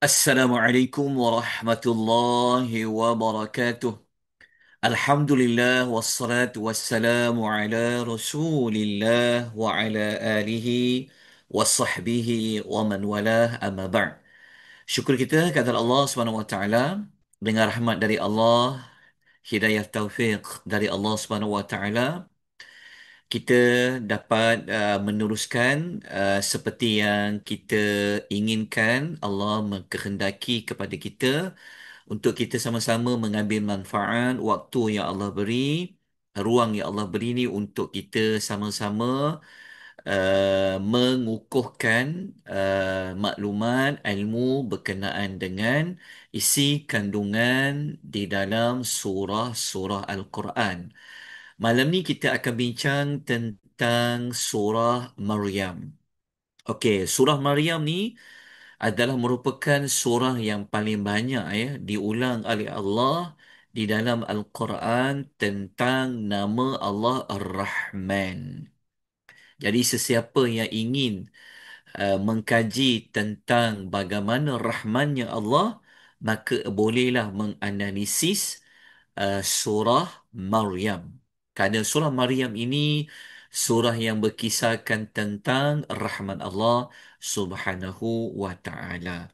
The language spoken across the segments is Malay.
Assalamualaikum warahmatullahi wabarakatuh. Alhamdulillah wassalatu wassalamu ala Rasulillah wa ala alihi wa sahbihi wa man walah amma ba'd. Syukur kita kepada Allah Subhanahu wa taala dengan rahmat dari Allah, hidayah taufik dari Allah Subhanahu wa taala, kita dapat meneruskan seperti yang kita inginkan. Allah mengkehendaki kepada kita untuk kita sama-sama mengambil manfaat waktu yang Allah beri, ruang yang Allah beri ni untuk kita sama-sama mengukuhkan maklumat ilmu berkenaan dengan isi kandungan di dalam surah-surah Al-Quran. Malam ni kita akan bincang tentang surah Maryam. Okey, surah Maryam ni adalah merupakan surah yang paling banyak diulang oleh Allah di dalam Al-Quran tentang nama Allah Ar-Rahman. Jadi sesiapa yang ingin mengkaji tentang bagaimana rahmannya Allah, maka bolehlah menganalisis surah Maryam. Kerana surah Maryam ini surah yang berkisahkan tentang rahmat Allah Subhanahu wa taala.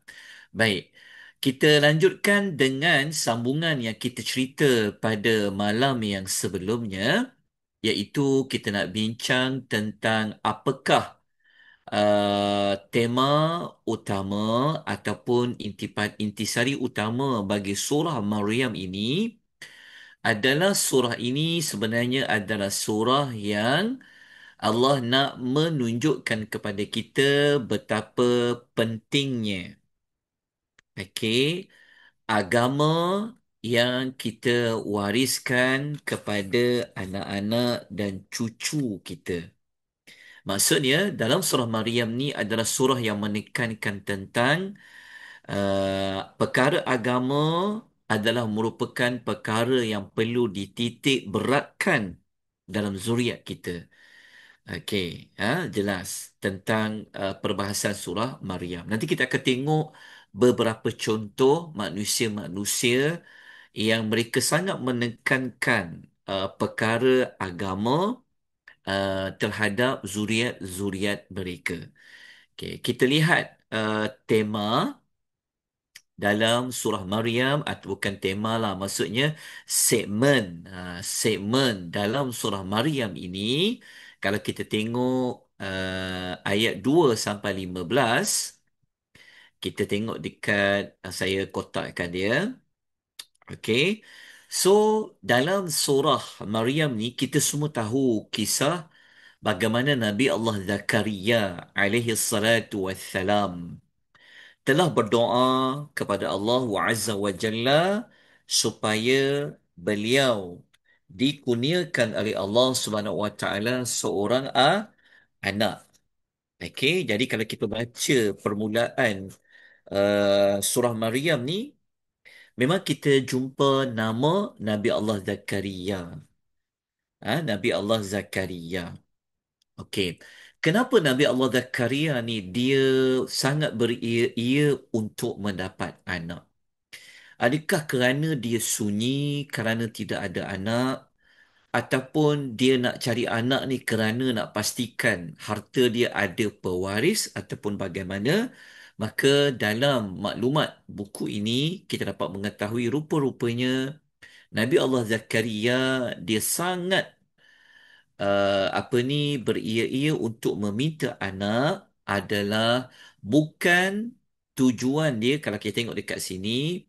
Baik. Kita lanjutkan dengan sambungan yang kita cerita pada malam yang sebelumnya, iaitu kita nak bincang tentang apakah tema utama ataupun intisari utama bagi surah Maryam ini. Adalah surah ini sebenarnya adalah surah yang Allah nak menunjukkan kepada kita betapa pentingnya, okey, agama yang kita wariskan kepada anak-anak dan cucu kita. Maksudnya dalam surah Maryam ni adalah surah yang menekankan tentang perkara agama adalah merupakan perkara yang perlu dititik beratkan dalam zuriat kita. Okey, jelas tentang perbahasan surah Maryam. Nanti kita akan tengok beberapa contoh manusia-manusia yang mereka sangat menekankan perkara agama terhadap zuriat-zuriat mereka. Okey, kita lihat tema dalam surah Maryam, atau bukan tema lah, maksudnya segmen dalam surah Maryam ini. Kalau kita tengok ayat 2 sampai 15, kita tengok dekat saya kotakkan dia. Okey. So, dalam surah Maryam ni kita semua tahu kisah bagaimana Nabi Allah Zakaria alaihi salatu wassalam telah berdoa kepada Allah Azza wa Jalla supaya beliau dikurniakan oleh Allah Subhanahu wa taala seorang anak. Okey, jadi kalau kita baca permulaan surah Maryam ni, memang kita jumpa nama Nabi Allah Zakaria. Nabi Allah Zakaria. Okey. Kenapa Nabi Allah Zakaria ni dia sangat beria-ia untuk mendapat anak? Adakah kerana dia sunyi, kerana tidak ada anak, ataupun dia nak cari anak ni kerana nak pastikan harta dia ada pewaris ataupun bagaimana? Maka dalam maklumat buku ini kita dapat mengetahui rupa-rupanya Nabi Allah Zakaria dia sangat beria-ia untuk meminta anak adalah bukan tujuan dia. Kalau kita tengok dekat sini,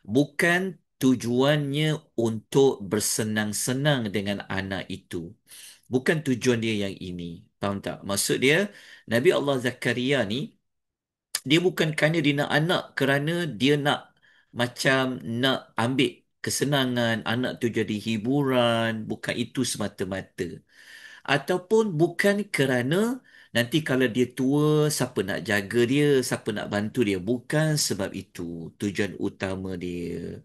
bukan tujuannya untuk bersenang-senang dengan anak itu. Bukan tujuan dia yang ini. Faham tak? Maksud dia, Nabi Allah Zakaria ni, dia bukan kerana dia nak anak, kerana dia nak macam nak ambil kesenangan, anak tu jadi hiburan. Bukan itu semata-mata. Ataupun bukan kerana nanti kalau dia tua, siapa nak jaga dia, siapa nak bantu dia. Bukan sebab itu tujuan utama dia.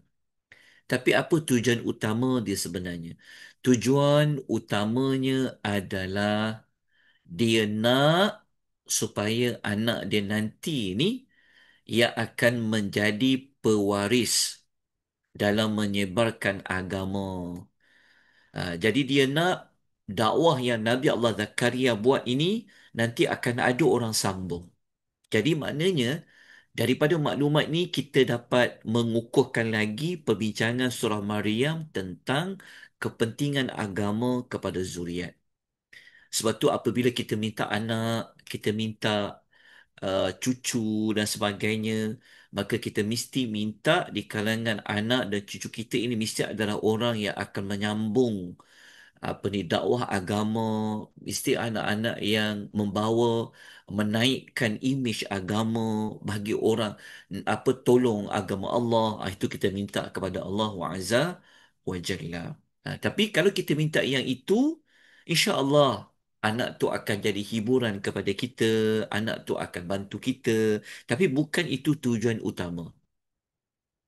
Tapi apa tujuan utama dia sebenarnya? Tujuan utamanya adalah dia nak supaya anak dia nanti ni ia akan menjadi pewaris dalam menyebarkan agama. Jadi dia nak dakwah yang Nabi Allah Zakaria buat ini nanti akan ada orang sambung. Jadi maknanya daripada maklumat ni kita dapat mengukuhkan lagi perbincangan surah Maryam tentang kepentingan agama kepada zuriat. Sebab tu apabila kita minta anak, kita minta cucu dan sebagainya, maka kita mesti minta di kalangan anak dan cucu kita ini mesti adalah orang yang akan menyambung apa ni dakwah agama, mesti anak-anak yang membawa menaikkan imej agama bagi orang, apa tolong agama Allah. Itu kita minta kepada Allah Azza wa Jalla. Tapi kalau kita minta yang itu, insya-Allah anak tu akan jadi hiburan kepada kita, anak tu akan bantu kita, tapi bukan itu tujuan utama.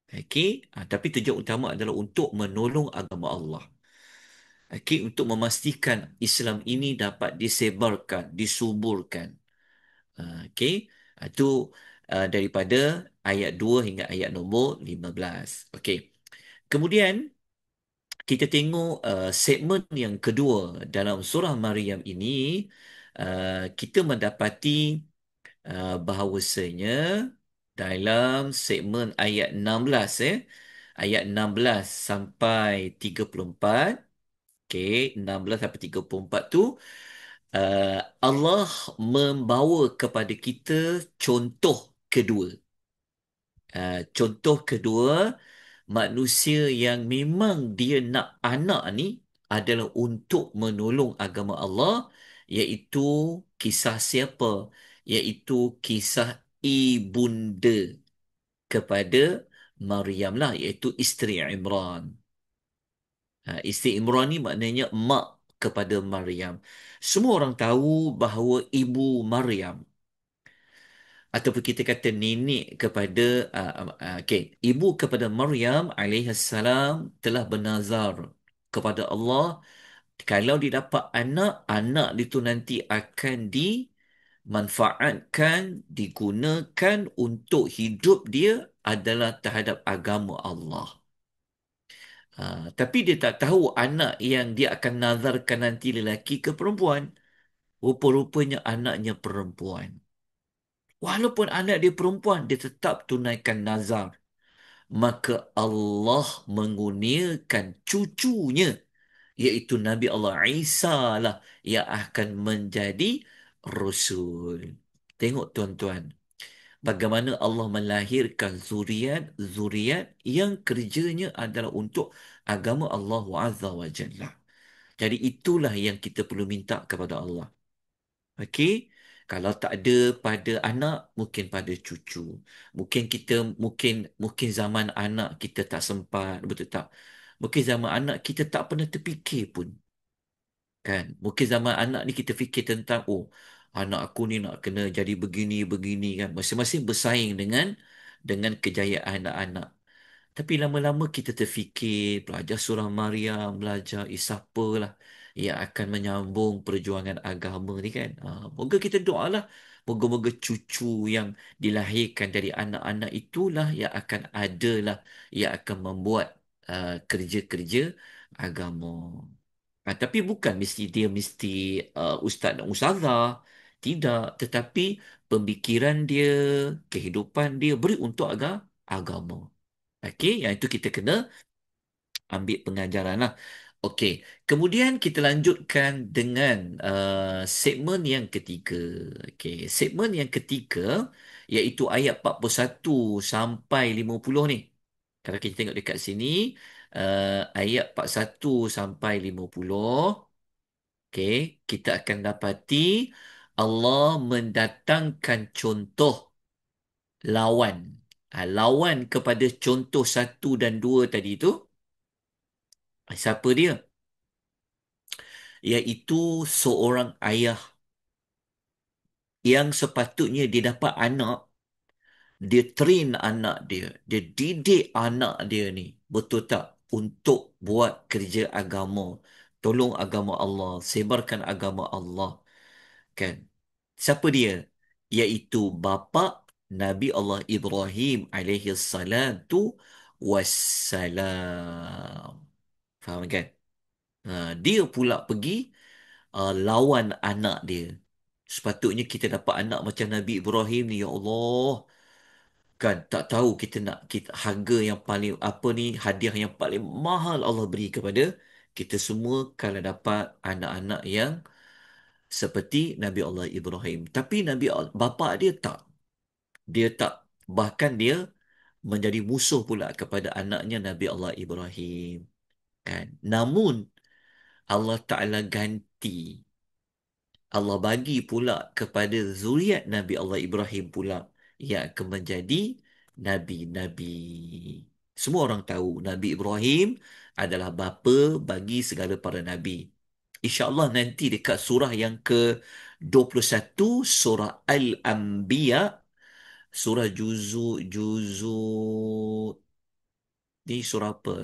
Okey. Tapi tujuan utama adalah untuk menolong agama Allah. Okey, untuk memastikan Islam ini dapat disebarkan, disuburkan. Okey, itu daripada ayat 2 hingga ayat nombor 15. Okey. Kemudian kita tengok segmen yang kedua dalam surah Maryam ini, kita mendapati bahawasanya dalam segmen ayat 16, ayat 16 sampai 34. Okey, 16 sampai 34 tu uh, Allah membawa kepada kita contoh kedua. Contoh kedua, manusia yang memang dia nak anak ni adalah untuk menolong agama Allah, iaitu kisah siapa? Iaitu kisah ibunda kepada Maryam lah, iaitu isteri Imran. Isteri Imran ni maknanya mak kepada Maryam. Semua orang tahu bahawa ibu Maryam ataupun kita kata nenek kepada okey, ibu kepada Maryam alaihissalam telah bernazar kepada Allah, kalau dia dapat anak, anak itu nanti akan dimanfaatkan, digunakan untuk hidup dia adalah terhadap agama Allah. Tapi dia tak tahu anak yang dia akan nazarkan nanti lelaki ke perempuan. Rupa-rupanya anaknya perempuan. Walaupun anak dia perempuan, dia tetap tunaikan nazar. Maka Allah mengurniakan cucunya, iaitu Nabi Allah Isa lah yang akan menjadi Rasul. Tengok tuan-tuan, bagaimana Allah melahirkan zuriat yang kerjanya adalah untuk agama Allah Azza wa Jalla. Jadi itulah yang kita perlu minta kepada Allah. Okey? Kalau tak ada pada anak, mungkin pada cucu. Mungkin kita mungkin zaman anak kita tak sempat, betul tak? Mungkin zaman anak kita tak pernah terfikir pun. Kan? Mungkin zaman anak ni kita fikir tentang, oh, anak aku ni nak kena jadi begini-begini kan. Masing-masing bersaing dengan kejayaan anak-anak. Tapi lama-lama kita terfikir, belajar surah Maryam, belajar siapalah yang akan menyambung perjuangan agama ni kan. Moga kita doalah. Moga-moga cucu yang dilahirkan dari anak-anak itulah yang akan adalah, yang akan membuat kerja-kerja agama. Tapi bukan mesti dia mesti ustaz dan ustazah. Tidak. Tetapi pemikiran dia, kehidupan dia beri untuk agama. Okey, yang itu kita kena ambil pengajaran lah. Okey, kemudian kita lanjutkan dengan segmen yang ketiga. Okey, segmen yang ketiga iaitu ayat 41 sampai 50 ni. Kalau kita tengok dekat sini, ayat 41 sampai 50, okey, kita akan dapati Allah mendatangkan contoh lawan. Lawan kepada contoh satu dan dua tadi tu, siapa dia? Iaitu seorang ayah yang sepatutnya dia dapat anak, dia train anak dia, dia didik anak dia ni, betul tak? Untuk buat kerja agama, tolong agama Allah, sebarkan agama Allah. Kan? Siapa dia? Iaitu bapa Nabi Allah Ibrahim alaihi salatu wassalam. Faham kan? Dia pula pergi lawan anak dia. Sepatutnya kita dapat anak macam Nabi Ibrahim ni, ya Allah. Kan tak tahu kita nak kita harga yang paling apa ni, hadiah yang paling mahal Allah beri kepada kita semua kalau dapat anak-anak yang seperti Nabi Allah Ibrahim. Tapi bapa dia tak. Dia tak, bahkan dia menjadi musuh pula kepada anaknya Nabi Allah Ibrahim. Kan? Namun Allah Ta'ala ganti. Allah bagi pula kepada zuriat Nabi Allah Ibrahim pula yang akan menjadi Nabi-Nabi. Semua orang tahu Nabi Ibrahim adalah bapa bagi segala para Nabi. InsyaAllah nanti dekat surah yang ke-21, surah Al-Anbiya, surah ni surah apa?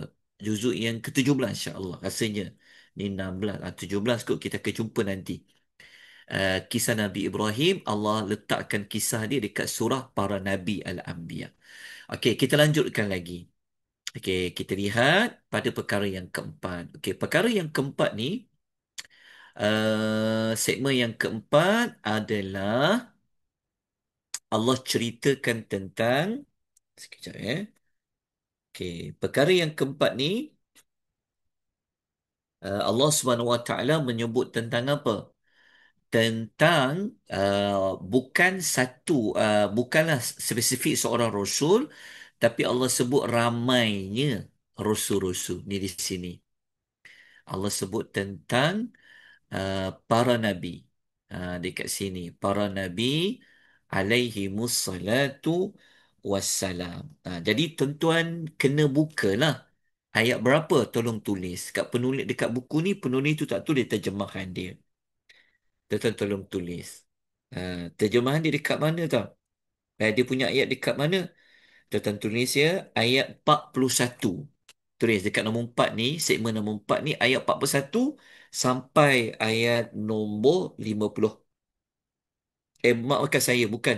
Juzuk yang ke-17 insyaAllah rasanya. Ni 16, 17 kot kita akan jumpa nanti. Kisah Nabi Ibrahim, Allah letakkan kisah dia dekat surah para Nabi Al-Anbiya. Okey, kita lanjutkan lagi. Okey, kita lihat pada perkara yang keempat. Okey, perkara yang keempat ni, segmen yang keempat adalah Allah ceritakan tentang, sekejap Okey, perkara yang keempat ni, Allah Subhanahu Wa Taala menyebut tentang apa? Tentang bukan satu, bukanlah spesifik seorang rasul, tapi Allah sebut ramainya rasul-rasul ni di sini. Allah sebut tentang para nabi dekat sini. Para nabi alaihi mussalatu wassalam. Jadi tuan-tuan kena bukalah ayat berapa, tolong tulis. Kat penulis dekat buku ni, penulis tu tak tulis terjemahan dia. Tuan-tuan tolong tulis. Terjemahan dia dekat mana tau? Dia punya ayat dekat mana? Tuan-tuan tulis ya, ayat 41. Tulis dekat nombor 4 ni, segmen nombor 4 ni, ayat 41 sampai ayat nombor 50. Maafkan saya, bukan.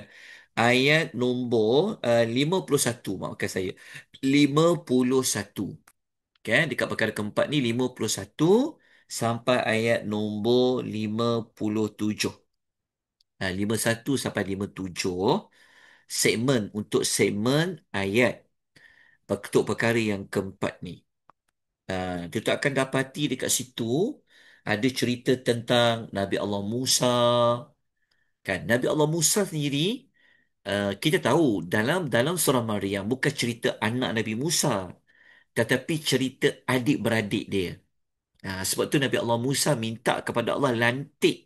Ayat nombor 51, maafkan saya. 51. Okay, dekat perkara keempat ni, 51 sampai ayat nombor 57. 51 sampai 57, segmen untuk segmen ayat untuk perkara yang keempat ni. Kita akan dapati dekat situ ada cerita tentang Nabi Allah Musa. Kan, Nabi Allah Musa sendiri, kita tahu dalam dalam surah Maryam bukan cerita anak Nabi Musa, tetapi cerita adik-beradik dia. Sebab tu Nabi Allah Musa minta kepada Allah lantik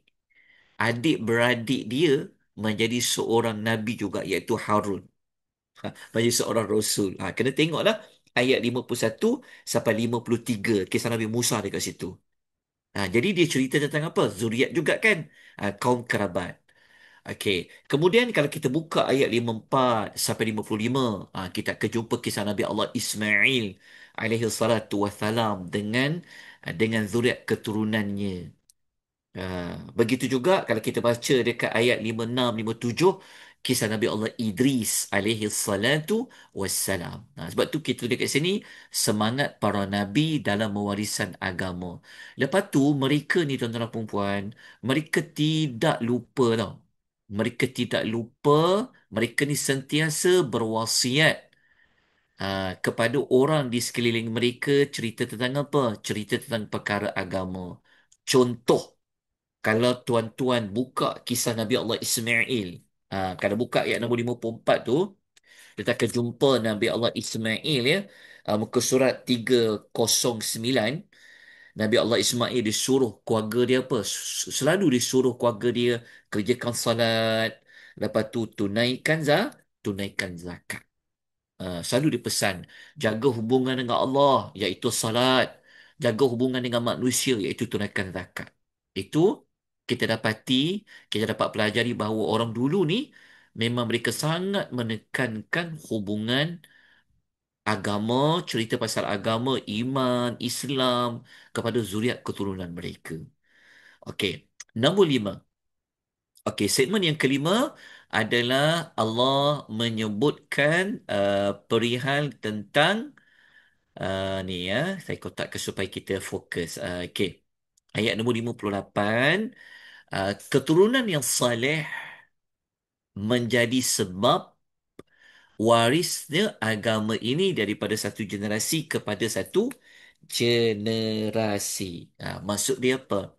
adik-beradik dia menjadi seorang Nabi juga, iaitu Harun. Menjadi seorang Rasul. Kena tengoklah ayat 51 sampai 53 kisah Nabi Musa dekat situ. Jadi dia cerita tentang apa? Zuriat juga kan? Kaum kerabat. Okey. Kemudian kalau kita buka ayat 54 sampai 55, kita akan jumpa kisah Nabi Allah Ismail alaihi salatu wassalam dengan zuriat keturunannya. Begitu juga kalau kita baca dekat ayat 56, 57, kisah Nabi Allah Idris alaihi salatu wassalam. Sebab tu kita dekat sini semangat para nabi dalam mewarisan agama. Lepas tu mereka ni tuan-tuan dan puan-puan, mereka tidak lupa tau. Mereka tidak lupa, mereka ni sentiasa berwasiat kepada orang di sekeliling mereka, cerita tentang apa? Cerita tentang perkara agama. Contoh, kalau tuan-tuan buka kisah Nabi Allah Ismail, kalau buka ayat nombor 54 tu, kita akan jumpa Nabi Allah Ismail ya. Muka surat 309. Nabi Allah Ismail disuruh keluarga dia apa? Selalu disuruh keluarga dia kerjakan salat, lepas tu tunaikan zakat. Selalu dipesan jaga hubungan dengan Allah, iaitu salat, jaga hubungan dengan manusia, iaitu tunaikan zakat. Itu kita dapati, kita dapat pelajari bahawa orang dulu ni memang mereka sangat menekankan hubungan agama, cerita pasal agama, iman, Islam kepada zuriat keturunan mereka. Okey, nombor 5. Okey, segmen yang kelima adalah Allah menyebutkan perihal tentang ni ya, saya kotakkan supaya kita fokus. Okey. Ayat nombor 58, keturunan yang saleh menjadi sebab warisnya agama ini daripada satu generasi kepada satu generasi. Maksud dia apa?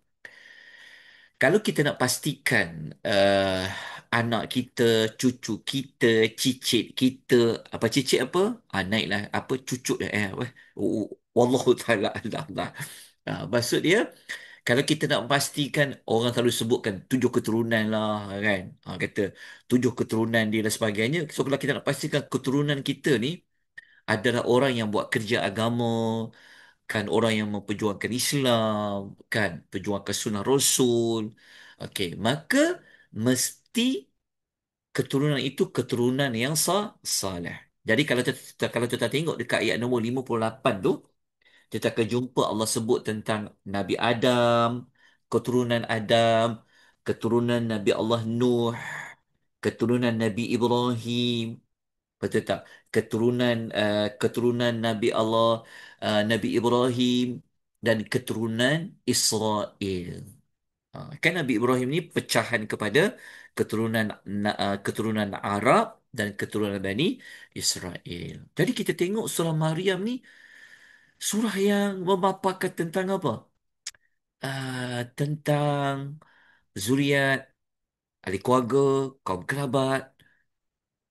Kalau kita nak pastikan anak kita, cucu kita, cicit kita, apa cicit apa? Naiklah apa cucu dia wallahu taala alam lah. Maksud dia kalau kita nak pastikan orang selalu sebutkan tujuh keturunan lah kan. Kata tujuh keturunan dia dan sebagainya. So kalau kita nak pastikan keturunan kita ni adalah orang yang buat kerja agama, kan orang yang memperjuangkan Islam, kan perjuangkan sunnah Rasul. Okey, maka mesti keturunan itu keturunan yang saleh. Jadi kalau kita tengok dekat ayat nombor 58 tu, kita akan jumpa Allah sebut tentang Nabi Adam, keturunan Adam, keturunan Nabi Allah Nuh, keturunan Nabi Ibrahim, betul tak? Keturunan Nabi Allah, Nabi Ibrahim dan keturunan Israel. Kan Nabi Ibrahim ni pecahan kepada keturunan Arab dan keturunan Bani Israel. Jadi kita tengok surah Maryam ni surah yang memaparkan tentang apa? Tentang zuriat, ahli keluarga, kaum kerabat,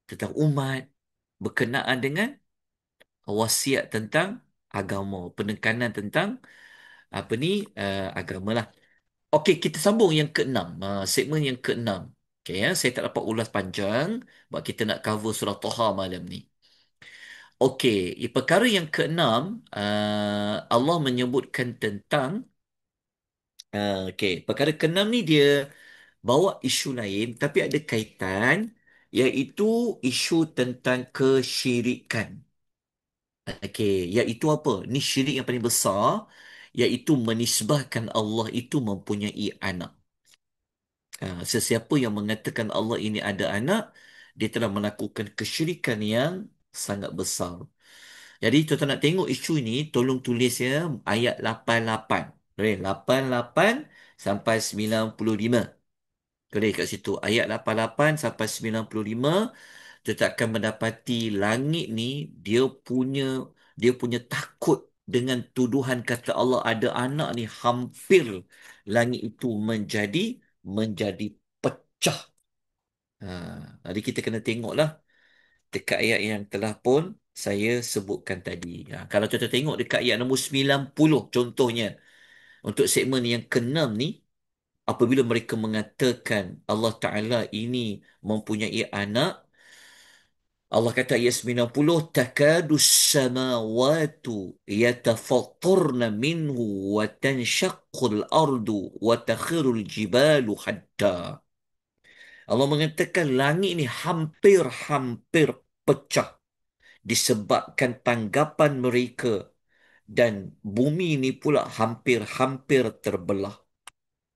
tentang umat berkenaan dengan wasiat tentang agama, penekanan tentang apa ni agama lah. Okey, kita sambung yang keenam, segmen yang keenam. Okey ya, saya tak dapat ulas panjang sebab kita nak cover surah Taha malam ni. Okey, perkara yang keenam, Allah menyebutkan tentang okey, perkara keenam ni dia bawa isu lain tapi ada kaitan, iaitu isu tentang kesyirikan. Okey, iaitu apa? Ni syirik yang paling besar, iaitu menisbahkan Allah itu mempunyai anak. Sesiapa yang mengatakan Allah ini ada anak, dia telah melakukan kesyirikan yang sangat besar. Jadi tuan-tuan nak tengok isu ini, tolong tulis ya ayat 88. Boleh? 88 sampai 95. Boleh kat situ. Ayat 88 sampai 95, kita akan mendapati langit ni dia punya takut dengan tuduhan kata Allah ada anak ni, hampir langit itu menjadi pecah. Ha, jadi kita kena tengoklah dekat ayat yang telah pun saya sebutkan tadi. Kalau kita tengok dekat ayat nombor 90 contohnya, untuk segmen yang keenam ni, apabila mereka mengatakan Allah Ta'ala ini mempunyai anak, Allah kata ayat 90, takadu samawatu yatafattarna minhu wa tanshaqqul ardu wa takhirul jibalu hatta. Allah mengatakan langit ni hampir-hampir pecah disebabkan tanggapan mereka, dan bumi ni pula hampir-hampir terbelah.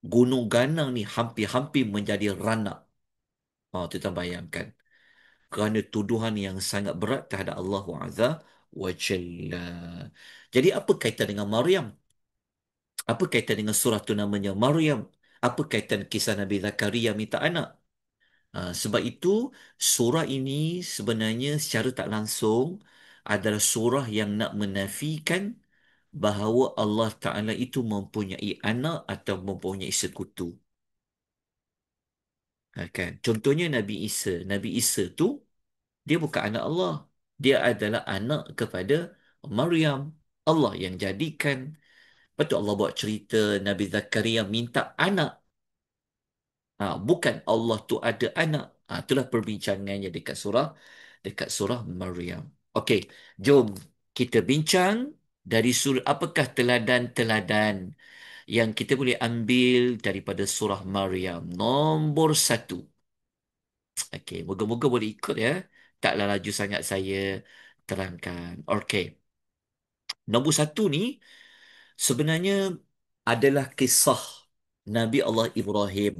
Gunung ganang ni hampir-hampir menjadi ranak. Kita bayangkan. Kerana tuduhan yang sangat berat terhadap Allah Azza wa Jalla. Jadi apa kaitan dengan Maryam? Apa kaitan dengan surah tu namanya Maryam? Apa kaitan kisah Nabi Zakaria minta anak? Sebab itu surah ini sebenarnya secara tak langsung adalah surah yang nak menafikan bahawa Allah Ta'ala itu mempunyai anak atau mempunyai sekutu. Kan? Contohnya Nabi Isa. Nabi Isa tu dia bukan anak Allah. Dia adalah anak kepada Maryam. Allah yang jadikan. Betul Allah buat cerita Nabi Zakaria minta anak. Bukan Allah tu ada anak. Itulah perbincangannya dekat surah Maryam. Okey, jom kita bincang dari surah, apakah teladan-teladan yang kita boleh ambil daripada surah Maryam. Nombor satu. Okey, moga-moga boleh ikut ya. Taklah laju sangat saya terangkan. Okey. Nombor satu ni sebenarnya adalah kisah Nabi Allah Ibrahim.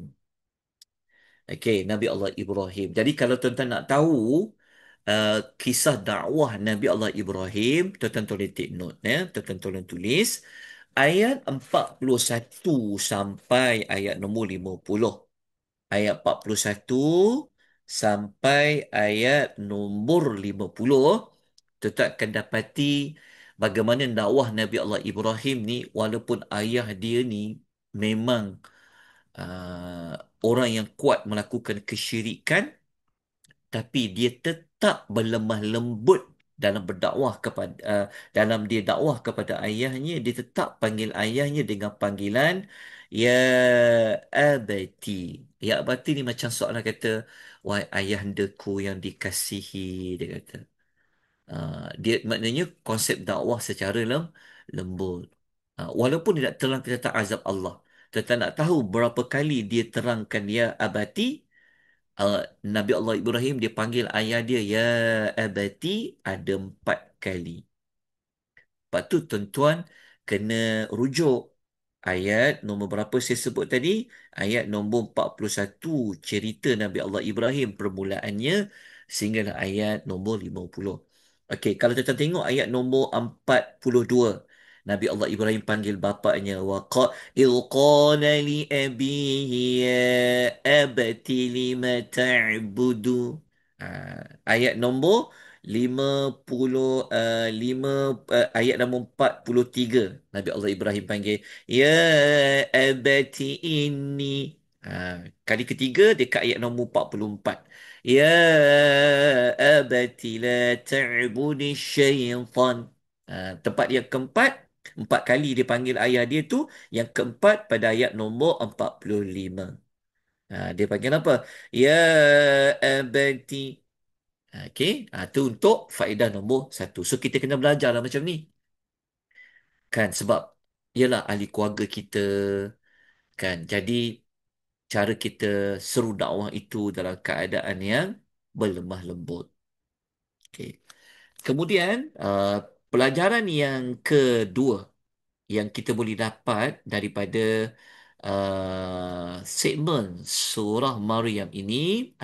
Okey, Nabi Allah Ibrahim. Jadi kalau tuan-tuan nak tahu kisah dakwah Nabi Allah Ibrahim, tuan-tuan tolong take note ya. Tuan-tuan tolong tulis ayat 41 sampai ayat nombor 50. Ayat 41 sampai ayat nombor 50, tuan-tuan akan dapati bagaimana dakwah Nabi Allah Ibrahim ni, walaupun ayah dia ni memang uh, orang yang kuat melakukan kesyirikan, tapi dia tetap berlemah lembut dalam berdakwah kepada dalam dia dakwah kepada ayahnya. Dia tetap panggil ayahnya dengan panggilan ya abati. Ya abati ni macam seolah kata, wahai ayahandaku yang dikasihi, dia kata. Dia maknanya konsep dakwah secara lembut. Walaupun dia tak terang tentang azab Allah, tetapi nak tahu berapa kali dia terangkan ya abati. Nabi Allah Ibrahim dia panggil ayah dia ya abati ada 4 kali. Lepas tu tuan-tuan kena rujuk ayat nombor berapa saya sebut tadi? Ayat nombor 41 cerita Nabi Allah Ibrahim permulaannya sehinggalah ayat nombor 50. Okey, kalau kita tengok ayat nombor 42, Nabi Allah Ibrahim panggil bapaknya wa il qala li abihi ya abati lima ta'budu. Ayat nombor 55, ayat nombor 43, Nabi Allah Ibrahim panggil ya abati inni. Kali ketiga dekat ayat nombor 44, ya abati la ta'budi syaitan. Tempat yang keempat, 4 kali dia panggil ayah dia tu. Yang keempat pada ayat nombor 45. Dia panggil apa? Ya abati. Okey, tu untuk faedah nombor 1. So kita kena belajar lah macam ni. Kan sebab ialah ahli keluarga kita kan. Jadi cara kita seru dakwah itu dalam keadaan yang berlemah lembut. Okey. Kemudian pelajaran yang kedua yang kita boleh dapat daripada segmen surah Maryam ini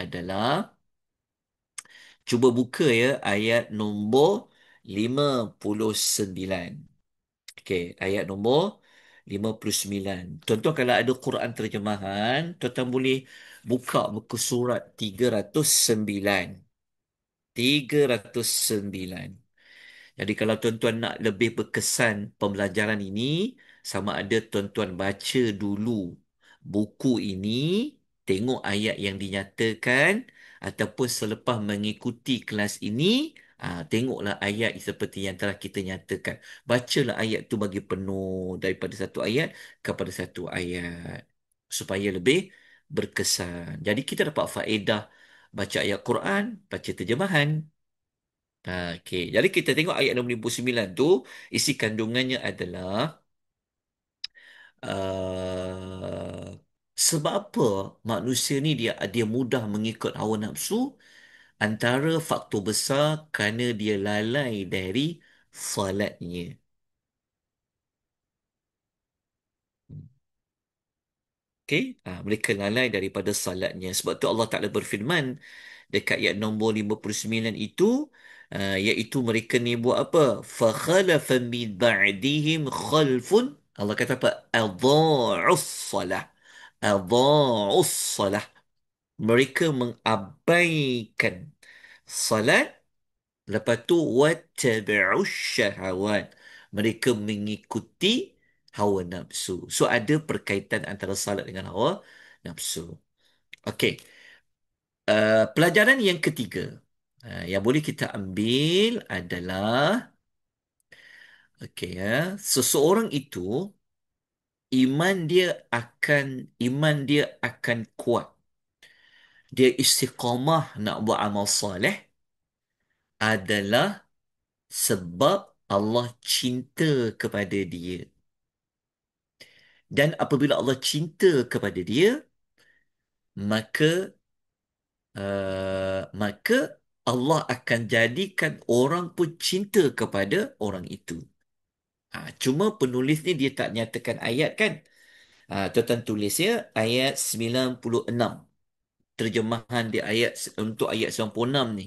adalah, cuba buka ya ayat nombor 59. Okey, ayat nombor 59. Tuan-tuan kalau ada Quran terjemahan, tuan-tuan boleh buka muka surat 309. 309. Jadi kalau tuan-tuan nak lebih berkesan pembelajaran ini, sama ada tuan-tuan baca dulu buku ini, tengok ayat yang dinyatakan, ataupun selepas mengikuti kelas ini, tengoklah ayat seperti yang telah kita nyatakan. Bacalah ayat tu bagi penuh daripada satu ayat kepada satu ayat supaya lebih berkesan. Jadi kita dapat faedah baca ayat Quran, baca terjemahan. Okey, jadi kita tengok ayat 69 tu, isi kandungannya adalah uh, sebab apa manusia ni dia dia mudah mengikut hawa nafsu. Antara faktor besar kerana dia lalai dari salatnya. Okey, mereka lalai daripada salatnya. Sebab tu Allah Ta'ala berfirman dekat ayat nombor 59 itu, iaitu mereka ni buat apa? فَخَلَفَ مِنْ بَعْدِهِمْ خَلْفٌ. Allah kata apa? أَضَاعُوا الصَّلَاةَ. أَضَاعُوا الصَّلَاةَ. Mereka mengabaikan salat. Lepas tu وَاتَّبَعُوا الشَّهَوَاتِ. Mereka mengikuti hawa nafsu. So ada perkaitan antara salat dengan hawa nafsu. Okey. Pelajaran yang ketiga yang boleh kita ambil adalah, okey ya, seseorang itu iman dia akan kuat. Dia istiqamah nak buat amal soleh adalah sebab Allah cinta kepada dia. Dan apabila Allah cinta kepada dia, maka maka Allah akan jadikan orang pun cinta kepada orang itu. Cuma penulis ni dia tak nyatakan ayat kan. Tuan-tuan tulis ya ayat 96. terjemahan di untuk ayat 96 ni.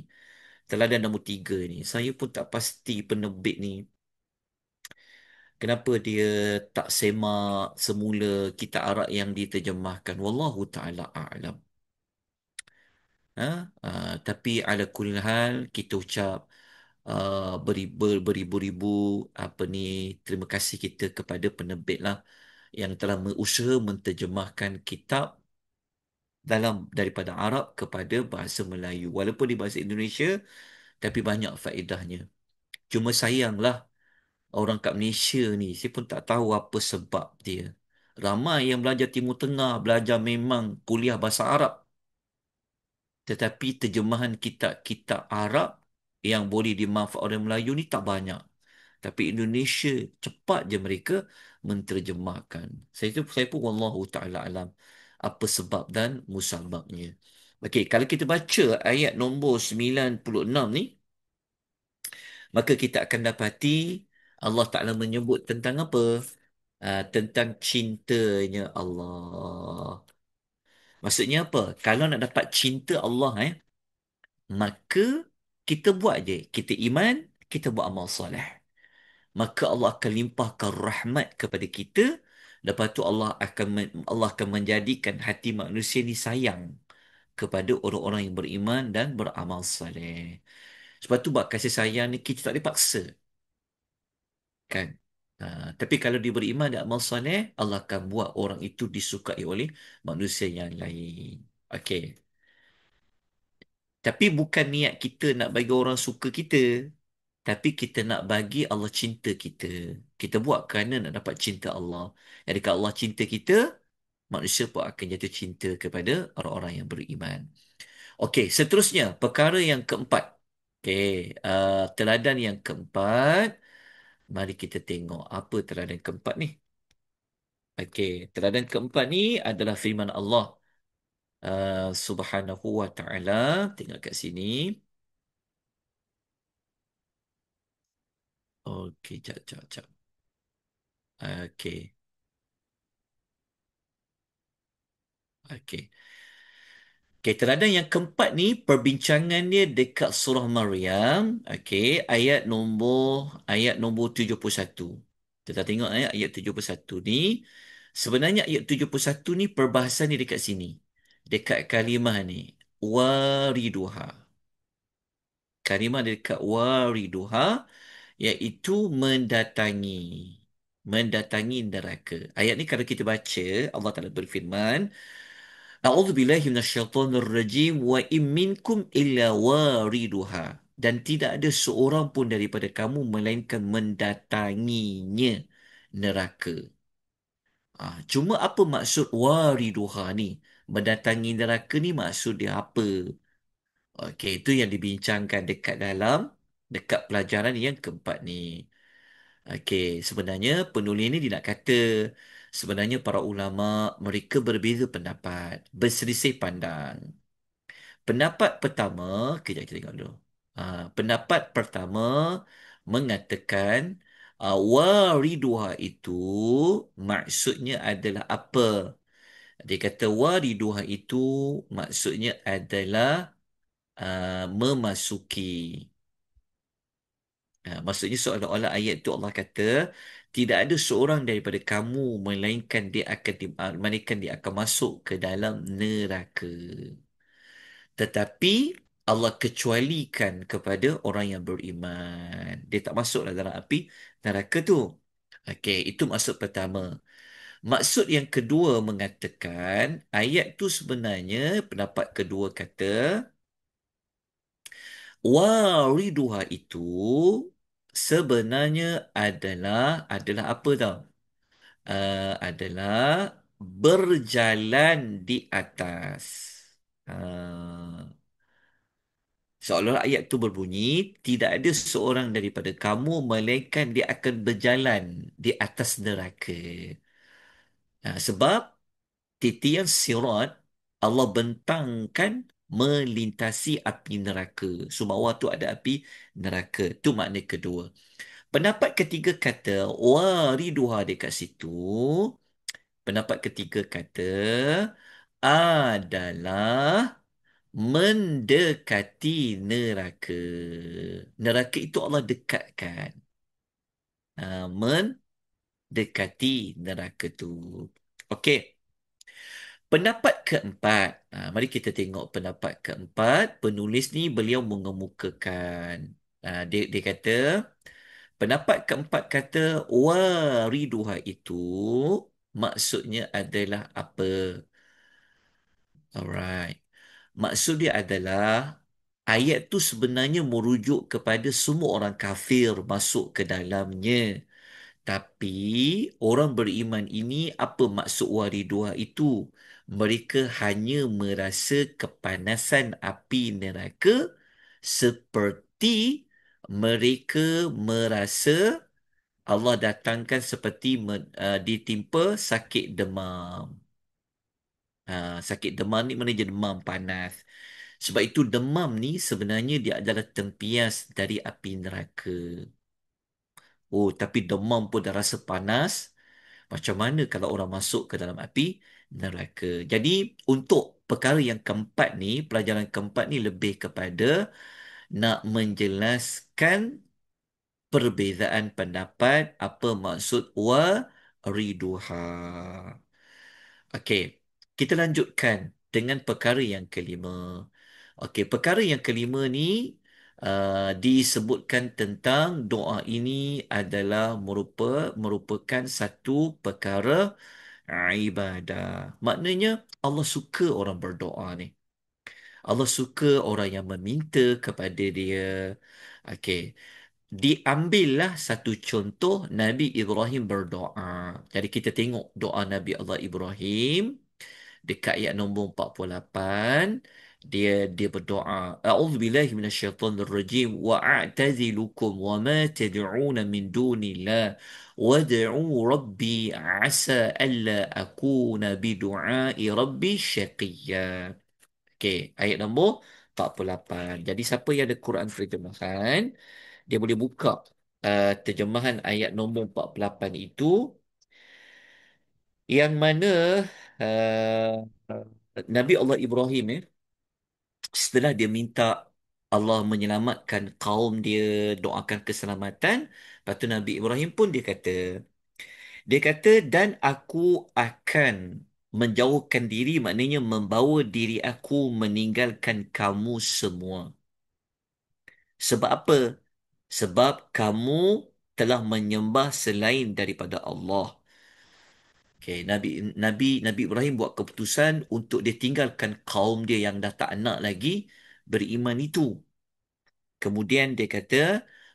Teladan nombor 3 ni. Saya pun tak pasti penerbit ni kenapa dia tak semak semula kitab Arab yang diterjemahkan. Wallahu ta'ala a'lam. Ha? Tapi ala kulli hal kita ucap beribu-ribu apa ni terima kasih kita kepada penerbit lah yang telah berusaha menterjemahkan kitab daripada Arab kepada bahasa Melayu. Walaupun di bahasa Indonesia, tapi banyak faedahnya. Cuma sayanglah orang kat Malaysia ni, saya pun tak tahu apa sebab dia. Ramai yang belajar Timur Tengah, belajar memang kuliah bahasa Arab. Tetapi terjemahan kitab-kitab Arab yang boleh dimanfaat orang Melayu ni tak banyak. Tapi Indonesia cepat je mereka menterjemahkan. Saya pun wallahu taala alam apa sebab dan musababnya. Okey, kalau kita baca ayat nombor 96 ni, maka kita akan dapati Allah Taala menyebut tentang apa? Tentang cintanya Allah. Maksudnya apa? Kalau nak dapat cinta Allah maka kita buat je. Kita iman, kita buat amal soleh. Maka Allah akan limpahkan rahmat kepada kita. Lepas tu Allah akan menjadikan hati manusia ni sayang kepada orang-orang yang beriman dan beramal soleh. Sebab tu buat kasih sayang ni kita tak dipaksa, kan? Tapi kalau dia beriman dan amal soleh, Allah akan buat orang itu disukai oleh manusia yang lain. Okey. Tapi bukan niat kita nak bagi orang suka kita. Tapi kita nak bagi Allah cinta kita. Kita buat kerana nak dapat cinta Allah. Jadi kalau Allah cinta kita, manusia pun akan jatuh cinta kepada orang-orang yang beriman. Okey, seterusnya perkara yang keempat. Okey, teladan yang keempat. Mari kita tengok apa teladan keempat ni. Okey, teladan keempat ni adalah firman Allah Subhanahu wa taala. Tengok kat sini. Okey, jap jap jap. Okey. Okey. Okey, teladan yang keempat ni perbincangan dia dekat surah Maryam. Okey, ayat nombor 71. Kita tengok ayat 71 ni. Sebenarnya ayat 71 ni perbahasan ni dekat sini. Dekat kalimah ni. Wariduha. Kalimah dekat wariduha iaitu mendatangi. Mendatangi neraka. Ayat ni kalau kita baca, Allah Taala berfirman, A'udzu billahi minasyaitonir rajim wa in minkum illa wariduha. Dan tidak ada seorang pun daripada kamu melainkan mendatanginya neraka. Cuma apa maksud wariduha ni? Mendatangi neraka ni maksud dia apa? Okey, itu yang dibincangkan dekat pelajaran yang keempat ni. Okey, sebenarnya penulis ni dia nak kata sebenarnya para ulama mereka berbeza pendapat, berselisih pandang. Pendapat pertama, kejap kita tengok dulu. Pendapat pertama mengatakan wariduha itu maksudnya adalah apa? Dia kata wariduha itu maksudnya adalah memasuki. Maksudnya seolah-olah ayat itu Allah kata tidak ada seorang daripada kamu melainkan dia akan masuk ke dalam neraka. Tetapi Allah kecualikan kepada orang yang beriman. Dia tak masuklah dalam api neraka tu. Okey, itu maksud pertama. Maksud yang kedua mengatakan ayat tu sebenarnya pendapat kedua kata wariduha itu sebenarnya adalah apa tau? Adalah berjalan di atas. Uh, Seolah ayat itu berbunyi, tidak ada seorang daripada kamu melainkan dia akan berjalan di atas neraka. Sebab titian sirat Allah bentangkan melintasi api neraka. So bawah tu ada api neraka. Itu makna kedua. Pendapat ketiga kata, wariduha dekat situ. Pendapat ketiga kata adalah mendekati neraka. Neraka itu Allah dekatkan. Mendekati neraka tu. Okey. Pendapat keempat. Mari kita tengok pendapat keempat. Penulis ni beliau mengemukakan. Dia kata, pendapat keempat kata, wariduha itu maksudnya adalah apa? Alright. Maksud dia adalah ayat tu sebenarnya merujuk kepada semua orang kafir masuk ke dalamnya. Tapi orang beriman ini apa maksud wariduha itu? Mereka hanya merasa kepanasan api neraka seperti mereka merasa Allah datangkan seperti ditimpa sakit demam. Sakit demam ni mana je demam panas. Sebab itu demam ni sebenarnya dia adalah tempias dari api neraka. Oh, tapi demam pun dah rasa panas. Macam mana kalau orang masuk ke dalam api neraka? Jadi, untuk perkara yang keempat ni, pelajaran keempat ni lebih kepada nak menjelaskan perbezaan pendapat apa maksud wariduha. Okey, kita lanjutkan dengan perkara yang kelima. Okey, perkara yang kelima ni disebutkan tentang doa ini adalah merupakan satu perkara ibadah. Maknanya Allah suka orang berdoa ni. Allah suka orang yang meminta kepada dia. Okey. Diambillah satu contoh Nabi Ibrahim berdoa. Jadi kita tengok doa Nabi Allah Ibrahim dekat ayat nombor 48. Dia berdoa, A'udzubillahi minasyaitonirrajim wa a'tazilukum wa ma tad'un min dunillah wad'u rabbi asa alla akuna bidu'ai rabbi syaqiyya. Okey, ayat nombor 48. Jadi siapa yang ada Quran terjemahan, dia boleh buka terjemahan ayat nombor 48 itu, yang mana uh, Nabi Allah Ibrahim setelah dia minta Allah menyelamatkan kaum dia, doakan keselamatan, lepas tu Nabi Ibrahim pun dia kata, dan aku akan menjauhkan diri, maknanya membawa diri aku meninggalkan kamu semua. Sebab apa? Sebab kamu telah menyembah selain daripada Allah. Okay, Nabi Ibrahim buat keputusan untuk dia tinggalkan kaum dia yang dah tak nak lagi beriman itu. Kemudian dia kata,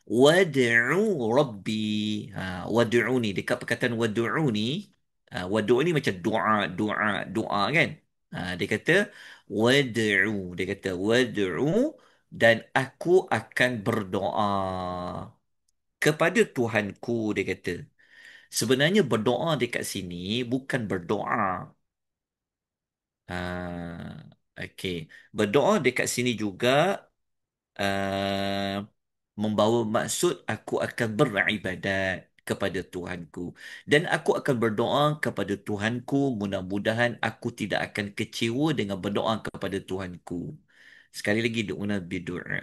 wad'u rabbi. Wad'u ni dekat perkataan wad'u ni, wad'u ni macam doa, doa, doa kan? Dia kata wad'u, dia kata wad'u, dan aku akan berdoa kepada Tuhanku, dia kata. Sebenarnya berdoa dekat sini bukan berdoa. Okey. Berdoa dekat sini juga uh, membawa maksud aku akan beribadat kepada Tuhanku. Dan aku akan berdoa kepada Tuhanku, mudah-mudahan aku tidak akan kecewa dengan berdoa kepada Tuhanku. Sekali lagi doa berdoa.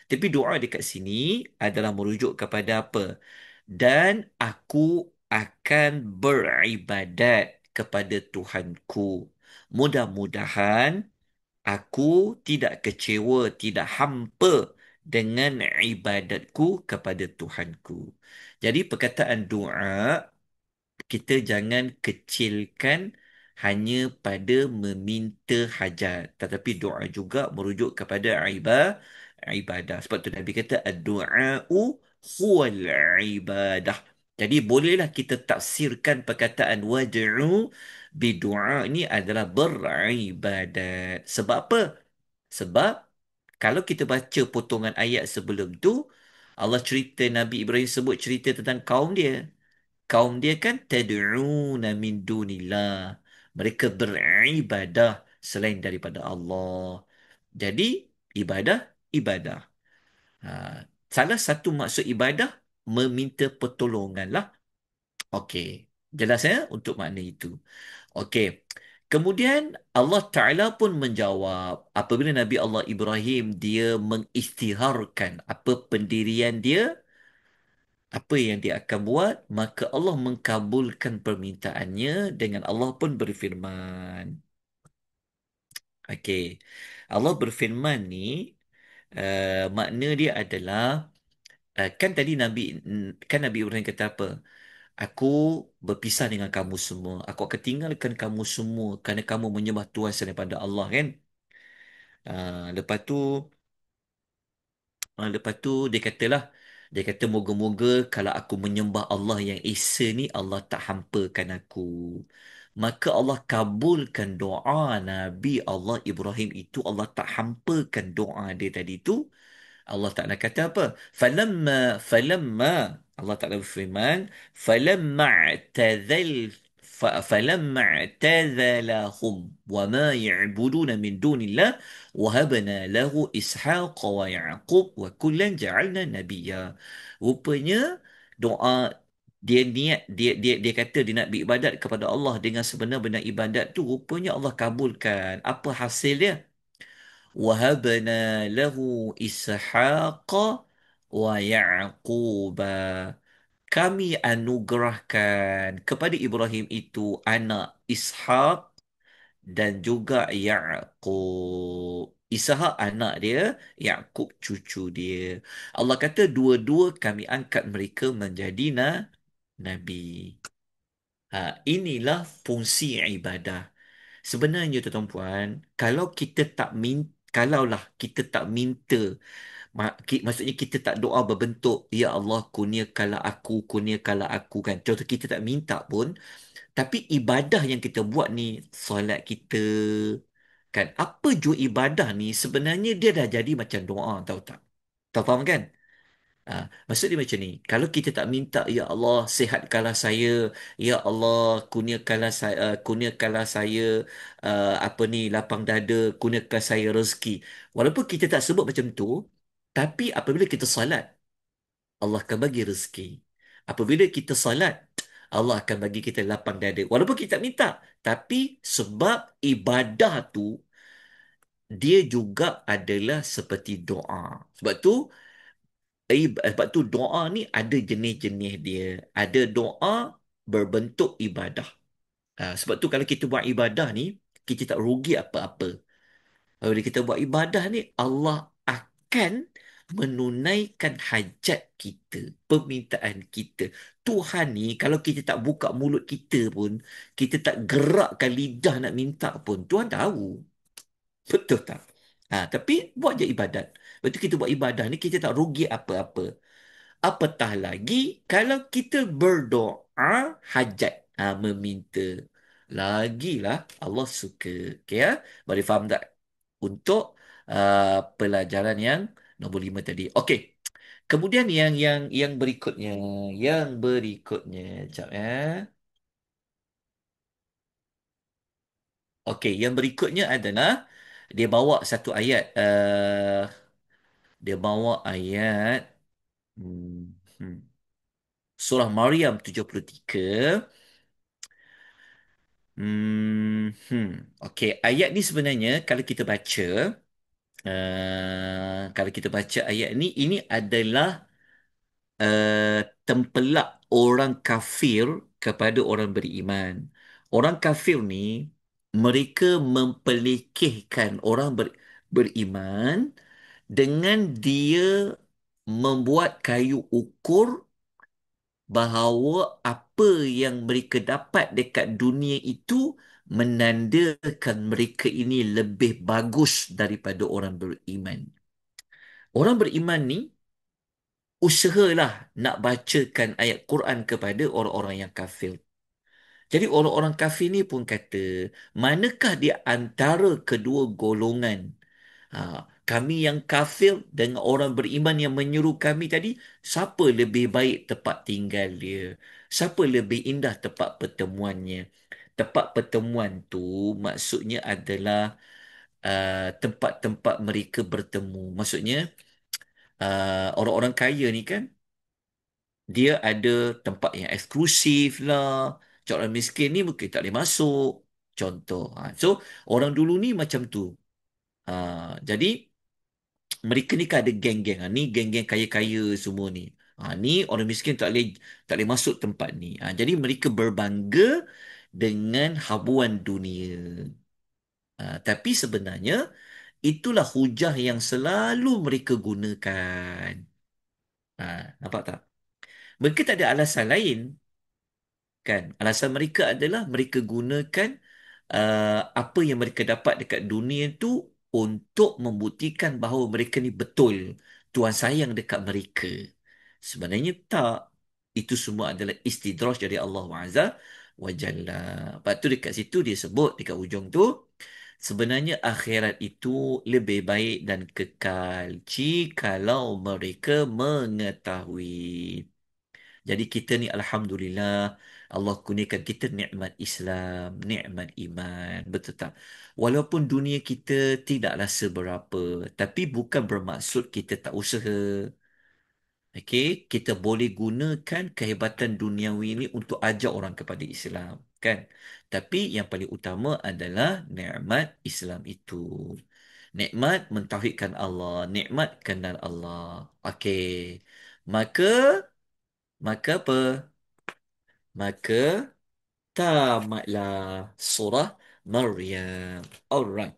Tapi doa dekat sini adalah merujuk kepada apa? Dan aku akan beribadat kepada Tuhanku. Mudah-mudahan aku tidak kecewa, tidak hampa dengan ibadatku kepada Tuhanku. Jadi perkataan doa, kita jangan kecilkan hanya pada meminta hajat, tetapi doa juga merujuk kepada ibadah. Sebab tu Nabi kata ad-du'a'u huwal ibadah. Jadi bolehlah kita tafsirkan perkataan wad'u bidu'a ini adalah beribadat. Sebab apa? Sebab kalau kita baca potongan ayat sebelum tu, Allah cerita, Nabi Ibrahim sebut cerita tentang kaum dia. Kaum dia kan tad'una min dunillah. Mereka beribadah selain daripada Allah. Jadi ibadah, ibadah. Ha, salah satu maksud ibadah meminta pertolongan lah. Okey. Jelas ya untuk makna itu. Okey. Kemudian Allah Ta'ala pun menjawab apabila Nabi Allah Ibrahim dia mengisytiharkan apa pendirian dia, apa yang dia akan buat, maka Allah mengkabulkan permintaannya dengan Allah pun berfirman. Okey. Allah berfirman ni makna dia adalah kan tadi kan Nabi Ibrahim kata apa? Aku berpisah dengan kamu semua. Aku akan tinggalkan kamu semua kerana kamu menyembah Tuhan selain daripada Allah kan? Lepas tu lepas tu dia katalah, dia kata moga-moga kalau aku menyembah Allah yang Esa ni Allah tak hampakan aku. Maka Allah kabulkan doa Nabi Allah Ibrahim itu, Allah tak hampakan doa dia tadi tu. Allah Ta'ala kata apa? Falamma Allah Ta'ala berfirman, falamma i'tazal falamma i'tazalahum wa ma ya'buduna min dunillah wahabna lahu ishaqa wa ya'qub wa kullan ja'alna nabiyya. Rupanya doa dia kata dia nak beribadat kepada Allah dengan sebenar-benar ibadat tu, rupanya Allah kabulkan. Apa hasil dia? وَهَبْنَا لَهُ إِسْحَاقَ وَيَعْقُوبَ. Kami anugerahkan kepada Ibrahim itu anak Ishak dan juga Yaqub. Ishak anak dia, Yaqub cucu dia. Allah kata dua-dua kami angkat mereka menjadi nabi. Inilah fungsi ibadah. Sebenarnya tuan-tuan puan, kalaulah kita tak minta, maksudnya kita tak doa berbentuk ya Allah kurniakanlah aku kan. Contoh kita tak minta pun, tapi ibadah yang kita buat ni, solat kita kan, apa jua ibadah ni sebenarnya dia dah jadi macam doa, tahu tak? Tahu faham kan? Maksud dia macam ni. Kalau kita tak minta, Ya Allah, sihatkanlah saya. Ya Allah, kurniakanlah saya apa ni, lapang dada, kurniakanlah saya rezeki. Walaupun kita tak sebut macam tu, tapi apabila kita salat, Allah akan bagi rezeki. Apabila kita salat, Allah akan bagi kita lapang dada. Walaupun kita tak minta, tapi sebab ibadah tu, dia juga adalah seperti doa. Sebab tu, sebab tu doa ni ada jenis-jenis dia. Ada doa berbentuk ibadah. Sebab tu kalau kita buat ibadah ni, kita tak rugi apa-apa. Bila kita buat ibadah ni, Allah akan menunaikan hajat kita, permintaan kita. Tuhan ni, kalau kita tak buka mulut kita pun, kita tak gerakkan lidah nak minta pun, Tuhan tahu. Betul tak? Tapi buat je ibadat. Lepas tu kita buat ibadah ni, kita tak rugi apa-apa. Apatah lagi kalau kita berdoa hajat, meminta. Lagilah Allah suka. Okay, ya? Boleh faham tak? Untuk pelajaran yang nombor 5 tadi. Okey. Kemudian yang berikutnya, jap ya. Okey, yang berikutnya adalah dia bawa satu ayat, dia bawa ayat hmm, hmm, surah Maryam 73. Okey, ayat ni sebenarnya kalau kita baca ayat ni, ini adalah tempelak orang kafir kepada orang beriman. Orang kafir ni, mereka memperlekehkan orang beriman dengan dia membuat kayu ukur bahawa apa yang mereka dapat dekat dunia itu menandakan mereka ini lebih bagus daripada orang beriman. Orang beriman ni usahalah nak bacakan ayat Quran kepada orang-orang yang kafir. Jadi orang-orang kafir ni pun kata, manakah di antara kedua golongan? Kami yang kafir dengan orang beriman yang menyeru kami tadi, siapa lebih baik tempat tinggal dia? Siapa lebih indah tempat pertemuannya? Tempat pertemuan tu maksudnya adalah tempat-tempat mereka bertemu. Maksudnya orang-orang kaya ni kan, dia ada tempat yang eksklusif lah. Macam orang miskin ni mungkin tak boleh masuk. Contoh. So, orang dulu ni macam tu. Jadi, mereka ni kan ada geng-geng. Ni geng-geng kaya-kaya semua ni. Ni orang miskin tak boleh masuk tempat ni. Jadi, mereka berbangga dengan habuan dunia. Tapi sebenarnya, itulah hujah yang selalu mereka gunakan. Nampak tak? Mereka tak ada alasan lain. Kan, alasan mereka adalah mereka gunakan apa yang mereka dapat dekat dunia tu untuk membuktikan bahawa mereka ni betul Tuhan sayang dekat mereka. Sebenarnya tak. Itu semua adalah istidraj dari Allah Azza wa Jalla. Lepas tu dekat situ dia sebut dekat ujung tu, sebenarnya akhirat itu lebih baik dan kekal jikalau mereka mengetahui. Jadi kita ni Alhamdulillah, Allah kurniakan kita nikmat Islam, nikmat iman. Betul tak? Walaupun dunia kita tidaklah seberapa, tapi bukan bermaksud kita tak usaha. Okey, kita boleh gunakan kehebatan duniawi ini untuk ajak orang kepada Islam, kan? Tapi yang paling utama adalah nikmat Islam itu. Nikmat mentauhidkan Allah, nikmat kenal Allah. Okey. Maka maka apa? Maka tamatlah surah Maryam. Alright.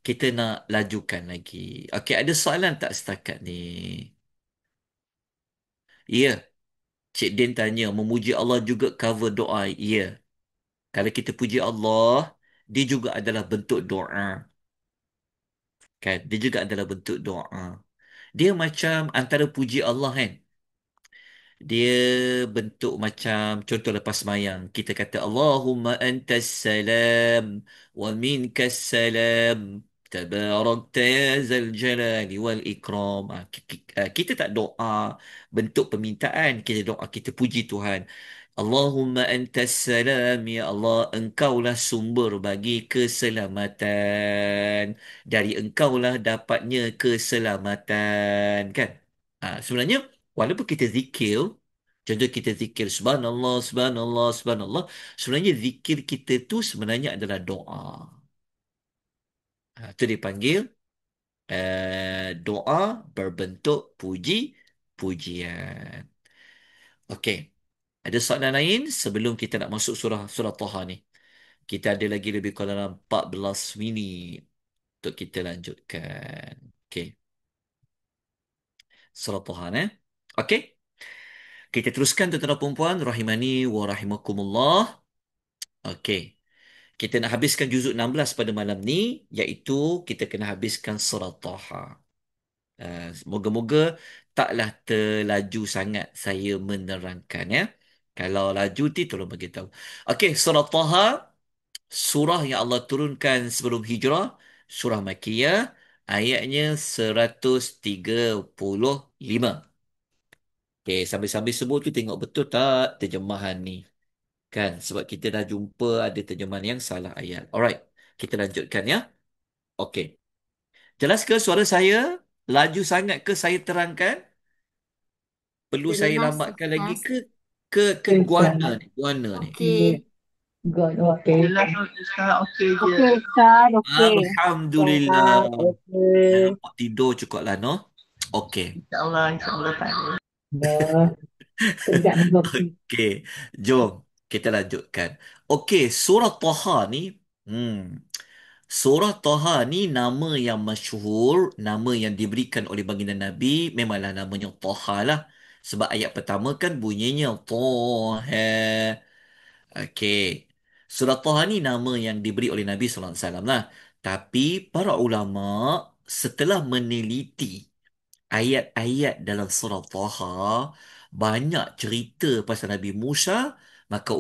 Kita nak lajukan lagi. Okey, ada soalan tak setakat ni? Ya, Cik Din tanya, memuji Allah juga cover doa. Ya. Kalau kita puji Allah, dia juga adalah bentuk doa. Kan? Dia juga adalah bentuk doa. Dia macam antara puji Allah kan? Dia bentuk macam contoh lepas semayang kita kata Allahumma antas salam wa minkas salam tabarakta ya zal jalali wal ikram. Kita tak doa bentuk permintaan, kita doa kita puji Tuhan. Allahumma antas salam, ya Allah engkaulah sumber bagi keselamatan, dari engkaulah dapatnya keselamatan, kan? Sebenarnya walaupun kita zikir, contoh kita zikir subhanallah, subhanallah, subhanallah, sebenarnya zikir kita tu sebenarnya adalah doa. Itu dipanggil doa berbentuk pujian. Okey. Ada soalan lain sebelum kita nak masuk surah surah Taha ni? Kita ada lagi lebih kurang dalam 14 minit untuk kita lanjutkan. Okey. Surah Taha eh. Okey. Kita teruskan tuan-tuan dan puan rahimani wa rahimakumullah. Okey. Kita nak habiskan juzuk 16 pada malam ni, iaitu kita kena habiskan surah Taha. Moga-moga taklah terlaju sangat saya menerangkan ya. Kalau laju ti tolong bagi tahu. Okey, surah Taha, surah yang Allah turunkan sebelum hijrah, surah Makkiyah, ayatnya 135. Okey, sambil-sambil sebut tu tengok betul tak terjemahan ni. Kan? Sebab kita dah jumpa ada terjemahan yang salah ayat. Alright, kita lanjutkan ya. Okey. Jelas ke suara saya? Laju sangat ke saya terangkan? Perlu saya Jelas, lambatkan lagi Ustaz. ke guana Ustaz. ni? Guana ni. Okey. God, okay. Jelas sekarang okey je. Okey, Ustaz. Okey. Alhamdulillah. Ustaz, okay. Nampak tidur cukup lah, no? Okey. InsyaAllah tak ada. Dah, tegak nak kopi. Okey. Jom kita lanjutkan. Okey, surah Taha ni, surah Taha ni nama yang masyhur, nama yang diberikan oleh baginda Nabi, memanglah namanya Taha lah. Sebab ayat pertama kan bunyinya Taha. Okey. Surah Taha ni nama yang diberi oleh Nabi sallallahu alaihi wasallam lah. Tapi para ulama setelah meneliti ayat-ayat dalam surah Taha, banyak cerita pasal Nabi Musa, maka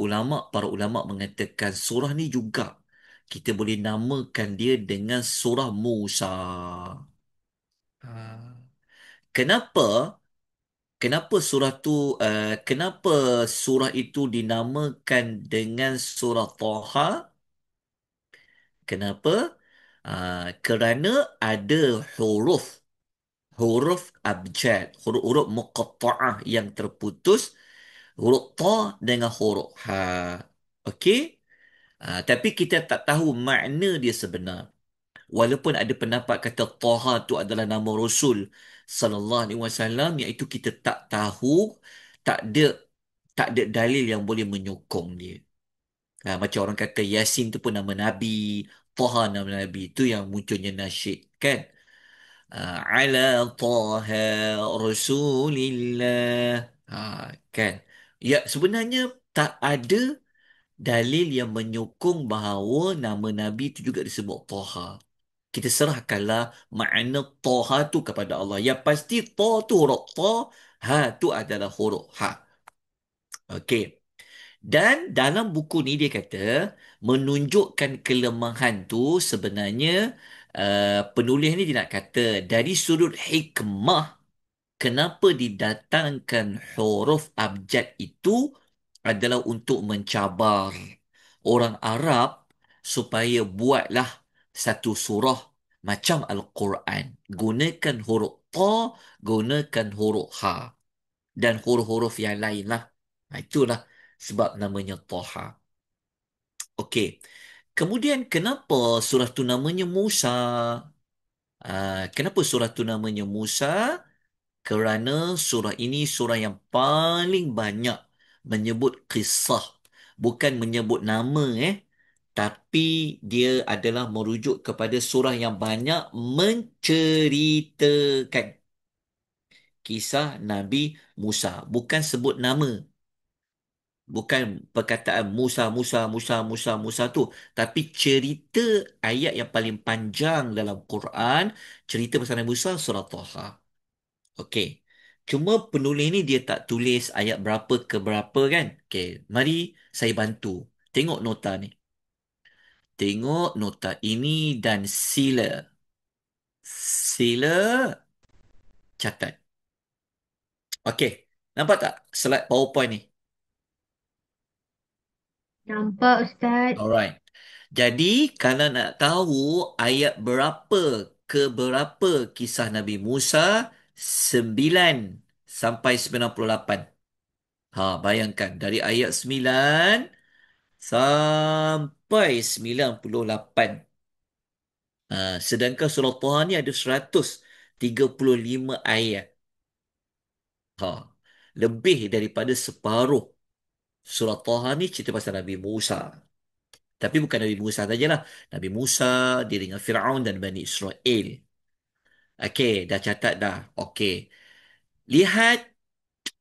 para ulama mengatakan surah ni juga kita boleh namakan dia dengan surah Musa. Ha. Kenapa? Kenapa surah itu dinamakan dengan surah Taha? Kenapa? Kerana ada huruf huruf abjad, huruf-huruf muqatta'ah yang terputus, huruf ta dengan huruf ha. Okey? Tapi kita tak tahu makna dia sebenar. Walaupun ada pendapat kata Taha tu adalah nama Rasul sallallahu alaihi wasallam, iaitu kita tak tahu, tak ada tak ada dalil yang boleh menyokong dia. Macam orang kata Yasin tu pun nama Nabi, Taha nama Nabi, itu yang munculnya nasyid kan. Ala Taha Rasulillah. Kan. Ya, sebenarnya tak ada dalil yang menyokong bahawa nama Nabi itu juga disebut Taha. Kita serahkanlah makna Taha tu kepada Allah. Yang pasti Ta tu huruf Ta, Ha tu adalah huruf Ha. Okey. Dan dalam buku ni dia kata menunjukkan kelemahan tu sebenarnya penulis ni dia nak kata dari sudut hikmah kenapa didatangkan huruf abjad itu adalah untuk mencabar orang Arab supaya buatlah satu surah macam Al-Quran. Gunakan huruf Ta, gunakan huruf Ha dan huruf-huruf yang lain lah. Itulah sebab namanya Taha. Okey. Kemudian kenapa surah tu namanya Musa? Kenapa surah tu namanya Musa? Kerana surah ini surah yang paling banyak menyebut kisah. Bukan menyebut nama tapi dia adalah merujuk kepada surah yang banyak menceritakan kisah Nabi Musa. Bukan sebut nama. Bukan perkataan Musa, Musa, Musa, Musa, Musa tu. Tapi cerita ayat yang paling panjang dalam Quran, cerita pasal Nabi Musa, surah Taha. Okey. Cuma penulis ni dia tak tulis ayat berapa ke berapa kan. Okey. Mari saya bantu. Tengok nota ni. Tengok nota ini dan sila. Sila catat. Okey. Nampak tak slide PowerPoint ni? Nampak Ustaz. Alright. Jadi, kalau nak tahu ayat berapa ke berapa kisah Nabi Musa, 9 sampai 98. Bayangkan dari ayat 9 sampai 98. Sedangkan surah Taha ni ada 135 ayat. Ha, lebih daripada separuh surah Taha ni cerita pasal Nabi Musa. Tapi bukan Nabi Musa sajalah. Nabi Musa, dia dengan Fir'aun dan Bani Israel. Okey, dah catat dah. Okey. Lihat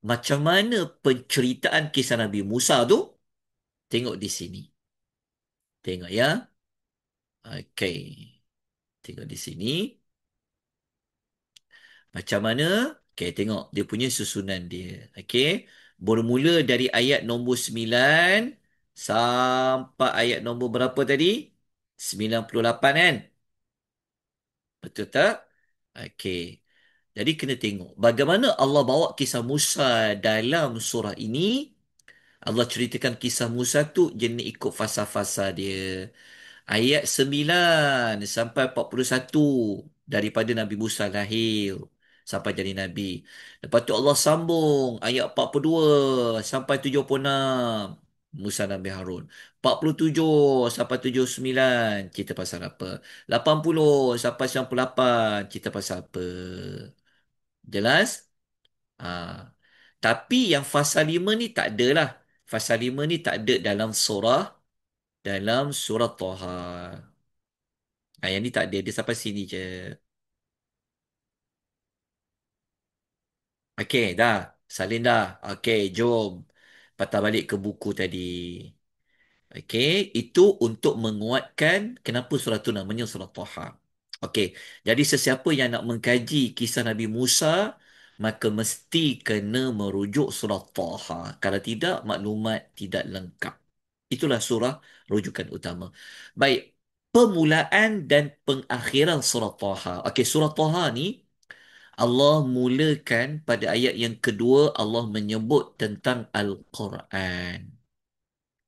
macam mana penceritaan kisah Nabi Musa tu. Tengok di sini. Tengok ya. Okey. Tengok di sini. Macam mana? Okey, tengok dia punya susunan dia. Okey. Bermula dari ayat nombor 9 sampai ayat nombor berapa tadi? 98 kan? Betul tak? Okey. Jadi kena tengok bagaimana Allah bawa kisah Musa dalam surah ini. Allah ceritakan kisah Musa tu jenis ikut fasa-fasa dia. Ayat 9 sampai 41 daripada Nabi Musa lahir sampai jadi Nabi. Lepas tu Allah sambung ayat 42 sampai 76. Musa Nabi Harun. 47 sampai 79 cerita pasal apa? 80 sampai 98 cerita pasal apa? Jelas? Ha. Tapi yang fasa 5 ni tak ada lah. Fasa 5 ni tak ada dalam surah Taha. Yang ni tak ada. Dia sampai sini je. Okey, dah. Salin dah. Okey, jom. Patah balik ke buku tadi. Okey, itu untuk menguatkan kenapa surah tu namanya surah Taha. Okey, jadi sesiapa yang nak mengkaji kisah Nabi Musa, maka mesti kena merujuk surah Taha. Kalau tidak, maklumat tidak lengkap. Itulah surah rujukan utama. Baik, permulaan dan pengakhiran surah Taha. Okey, surah Taha ni Allah mulakan pada ayat yang kedua Allah menyebut tentang Al-Quran.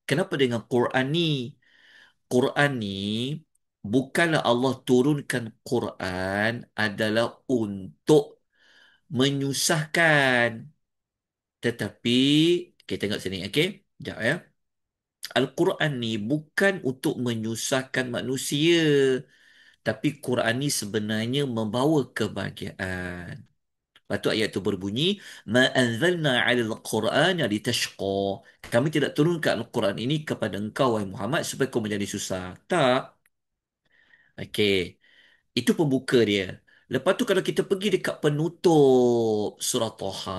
Kenapa dengan Quran ni? Quran ni bukanlah Allah turunkan Quran adalah untuk menyusahkan. Tetapi kita tengok sini okey. Sekejap ya. Al-Quran ni bukan untuk menyusahkan manusia, tapi Quran ni sebenarnya membawa kebahagiaan. Lepas tu ayat tu berbunyi, "Ma anzalna 'alal Qur'ana litashqa." Kami tidak turunkan Al-Quran ini kepada engkau wahai Muhammad supaya kau menjadi susah. Tak. Okey. Itu pembuka dia. Lepas tu kalau kita pergi dekat penutup surah Toha,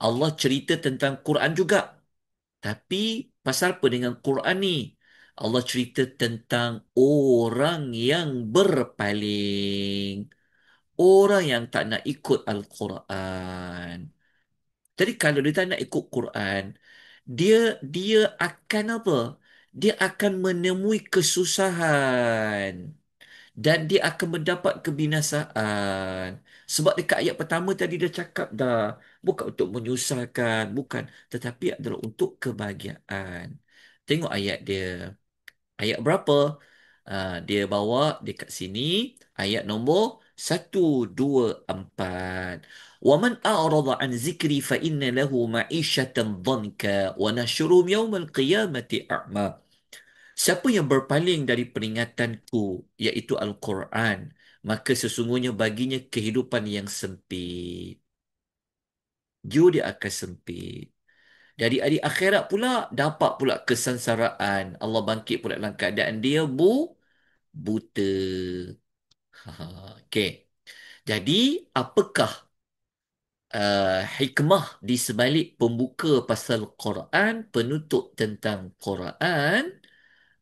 Allah cerita tentang Quran juga. Tapi pasal apa dengan Quran ni? Allah cerita tentang orang yang berpaling. Orang yang tak nak ikut Al-Quran. Jadi kalau dia tak nak ikut Quran, dia dia akan apa? Dia akan menemui kesusahan dan dia akan mendapat kebinasaan. Sebab dekat ayat pertama tadi dia cakap dah, bukan untuk menyusahkan, bukan, tetapi adalah untuk kebahagiaan. Tengok ayat dia. Ayat berapa? Dia bawa dekat sini ayat nombor 1, 2, 4. وَمَنْ أَعْرَضَ عَنْ ذِكْرِي فَإِنَّ لَهُ مَعِيشَةً ضَنْكًا وَنَحْشُرُهُ يَوْمَ الْقِيَامَةِ أَعْمَى. Siapa yang berpaling dari peringatanku, iaitu Al-Quran, maka sesungguhnya baginya kehidupan yang sempit. Dia akan sempit. Jadi di akhirat pula dapat pula kesengsaraan. Allah bangkit pula dalam keadaan dia buta. Okey. Jadi apakah hikmah di sebalik pembuka pasal Quran, penutup tentang Quran?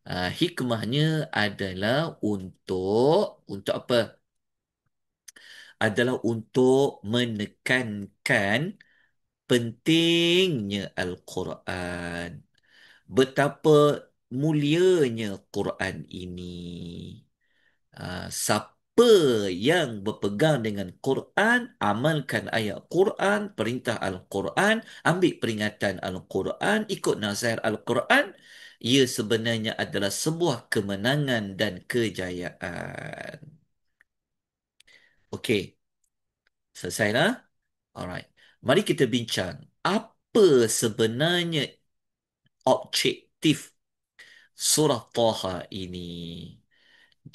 Hikmahnya adalah untuk apa? Adalah untuk menekankan pentingnya Al-Quran. Betapa mulianya Quran ini. Siapa yang berpegang dengan Quran, amalkan ayat Quran, perintah Al-Quran, ambil peringatan Al-Quran, ikut nasihat Al-Quran, ia sebenarnya adalah sebuah kemenangan dan kejayaan. Okey, selesai lah. Alright. Mari kita bincang. Apa sebenarnya objektif surah Taha ini?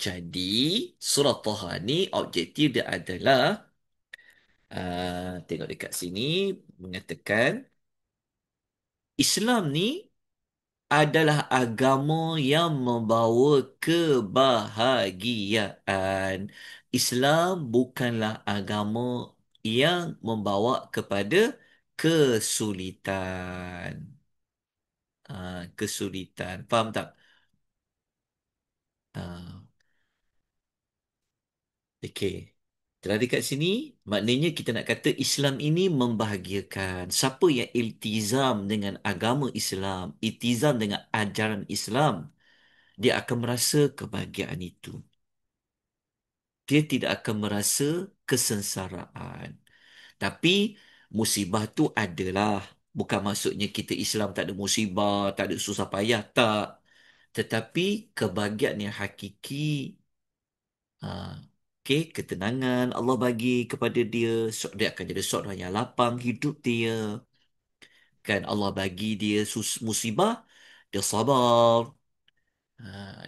Jadi, surah Taha ni objektif dia adalah tengok dekat sini mengatakan Islam ni adalah agama yang membawa kebahagiaan. Islam bukanlah agama yang membawa kepada kesulitan. Kesulitan. Faham tak? Ah, Okey. Kalau dekat sini, maknanya kita nak kata Islam ini membahagiakan. Siapa yang iltizam dengan agama Islam, iltizam dengan ajaran Islam, dia akan merasa kebahagiaan itu. Dia tidak akan merasa kesengsaraan. Tapi musibah tu adalah. Bukan maksudnya kita Islam tak ada musibah, tak ada susah payah, tak. Tetapi kebahagiaan yang hakiki, okey, ketenangan Allah bagi kepada dia, dia akan jadi seorang yang lapang hidup dia. Kan Allah bagi dia musibah, dia sabar.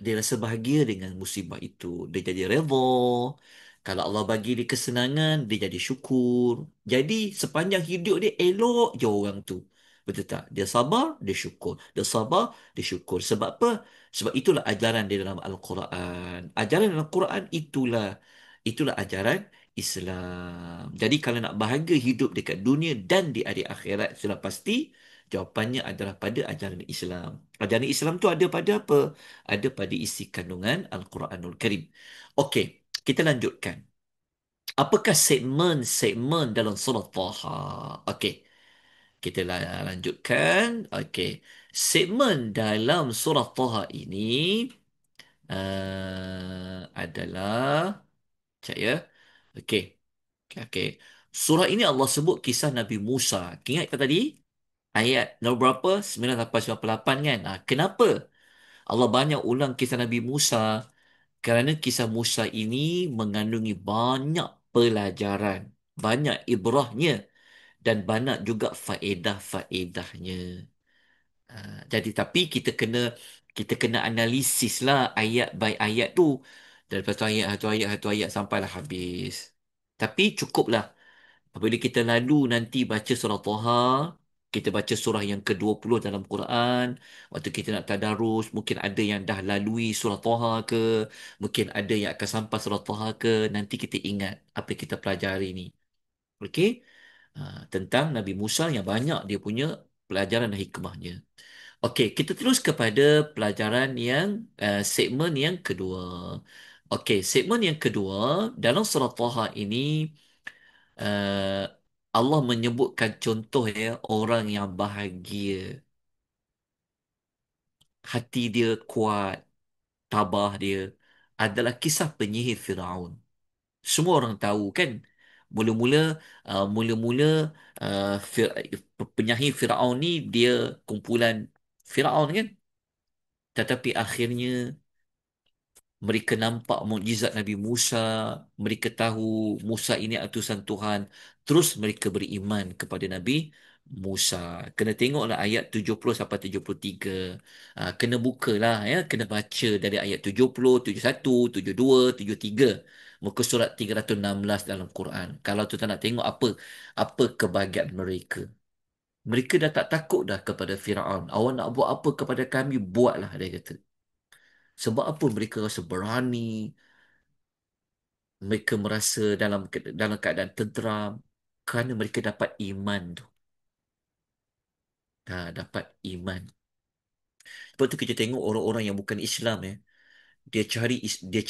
Dia rasa bahagia dengan musibah itu. Dia jadi redha. Kalau Allah bagi dia kesenangan, dia jadi syukur. Jadi sepanjang hidup dia elok je orang tu. Betul tak? Dia sabar, dia syukur. Dia sabar, dia syukur. Sebab apa? Sebab itulah ajaran di dalam Al-Quran. Ajaran dalam Al-Quran itulah ajaran Islam. Jadi kalau nak bahagia hidup dekat dunia dan di hari akhirat sudah pasti jawapannya adalah pada ajaran Islam. Ajaran Islam tu ada pada apa? Ada pada isi kandungan Al-Quranul Karim. Okey, kita lanjutkan. Apakah segmen-segmen dalam surah Taha? Okey, kita lanjutkan. Okey, segmen dalam surah Taha ini adalah... Sekejap ya. Okey, okey. Surah ini Allah sebut kisah Nabi Musa. Ingat ke tadi? Ayat nombor berapa? 9-98 kan? Kenapa? Allah banyak ulang kisah Nabi Musa kerana kisah Musa ini mengandungi banyak pelajaran, banyak ibrahnya dan banyak juga faedah-faedahnya. Jadi tapi kita kena analisis lah ayat by ayat tu. Dan lepas tu ayat satu ayat satu ayat sampailah habis. Tapi cukuplah. Apabila kita lalu nanti baca surah Taha, kita baca surah yang ke-20 dalam Quran, waktu kita nak tadarus, mungkin ada yang dah lalui surah Taha ke, mungkin ada yang akan sampai surah Taha ke, nanti kita ingat apa yang kita pelajari ni. Okey? Tentang Nabi Musa yang banyak dia punya pelajaran dan hikmahnya. Okey, kita terus kepada pelajaran yang segmen yang kedua. Okey, segmen yang kedua dalam surah Taha ini uh, Allah menyebutkan contoh ya orang yang bahagia, hati dia kuat, tabah dia adalah kisah penyihir Firaun. Semua orang tahu kan? Mula-mula mula-mula penyihir Firaun ni dia kumpulan Firaun kan? Tetapi akhirnya mereka nampak mukjizat Nabi Musa, mereka tahu Musa ini utusan Tuhan, terus mereka beriman kepada Nabi Musa. Kena tengoklah ayat 70 sampai 73. Kena bukalah ya, kena baca dari ayat 70, 71, 72, 73. Muka surat 316 dalam Quran. Kalau tu tak nak tengok apa kebahagiaan mereka. Mereka dah tak takut dah kepada Firaun. Awak nak buat apa kepada kami, buatlah dia kata. Sebab apa mereka rasa berani, mereka merasa dalam keadaan tenteram kerana mereka dapat iman tu. Dapat iman. Sebab tu kita tengok orang-orang yang bukan Islam ya, dia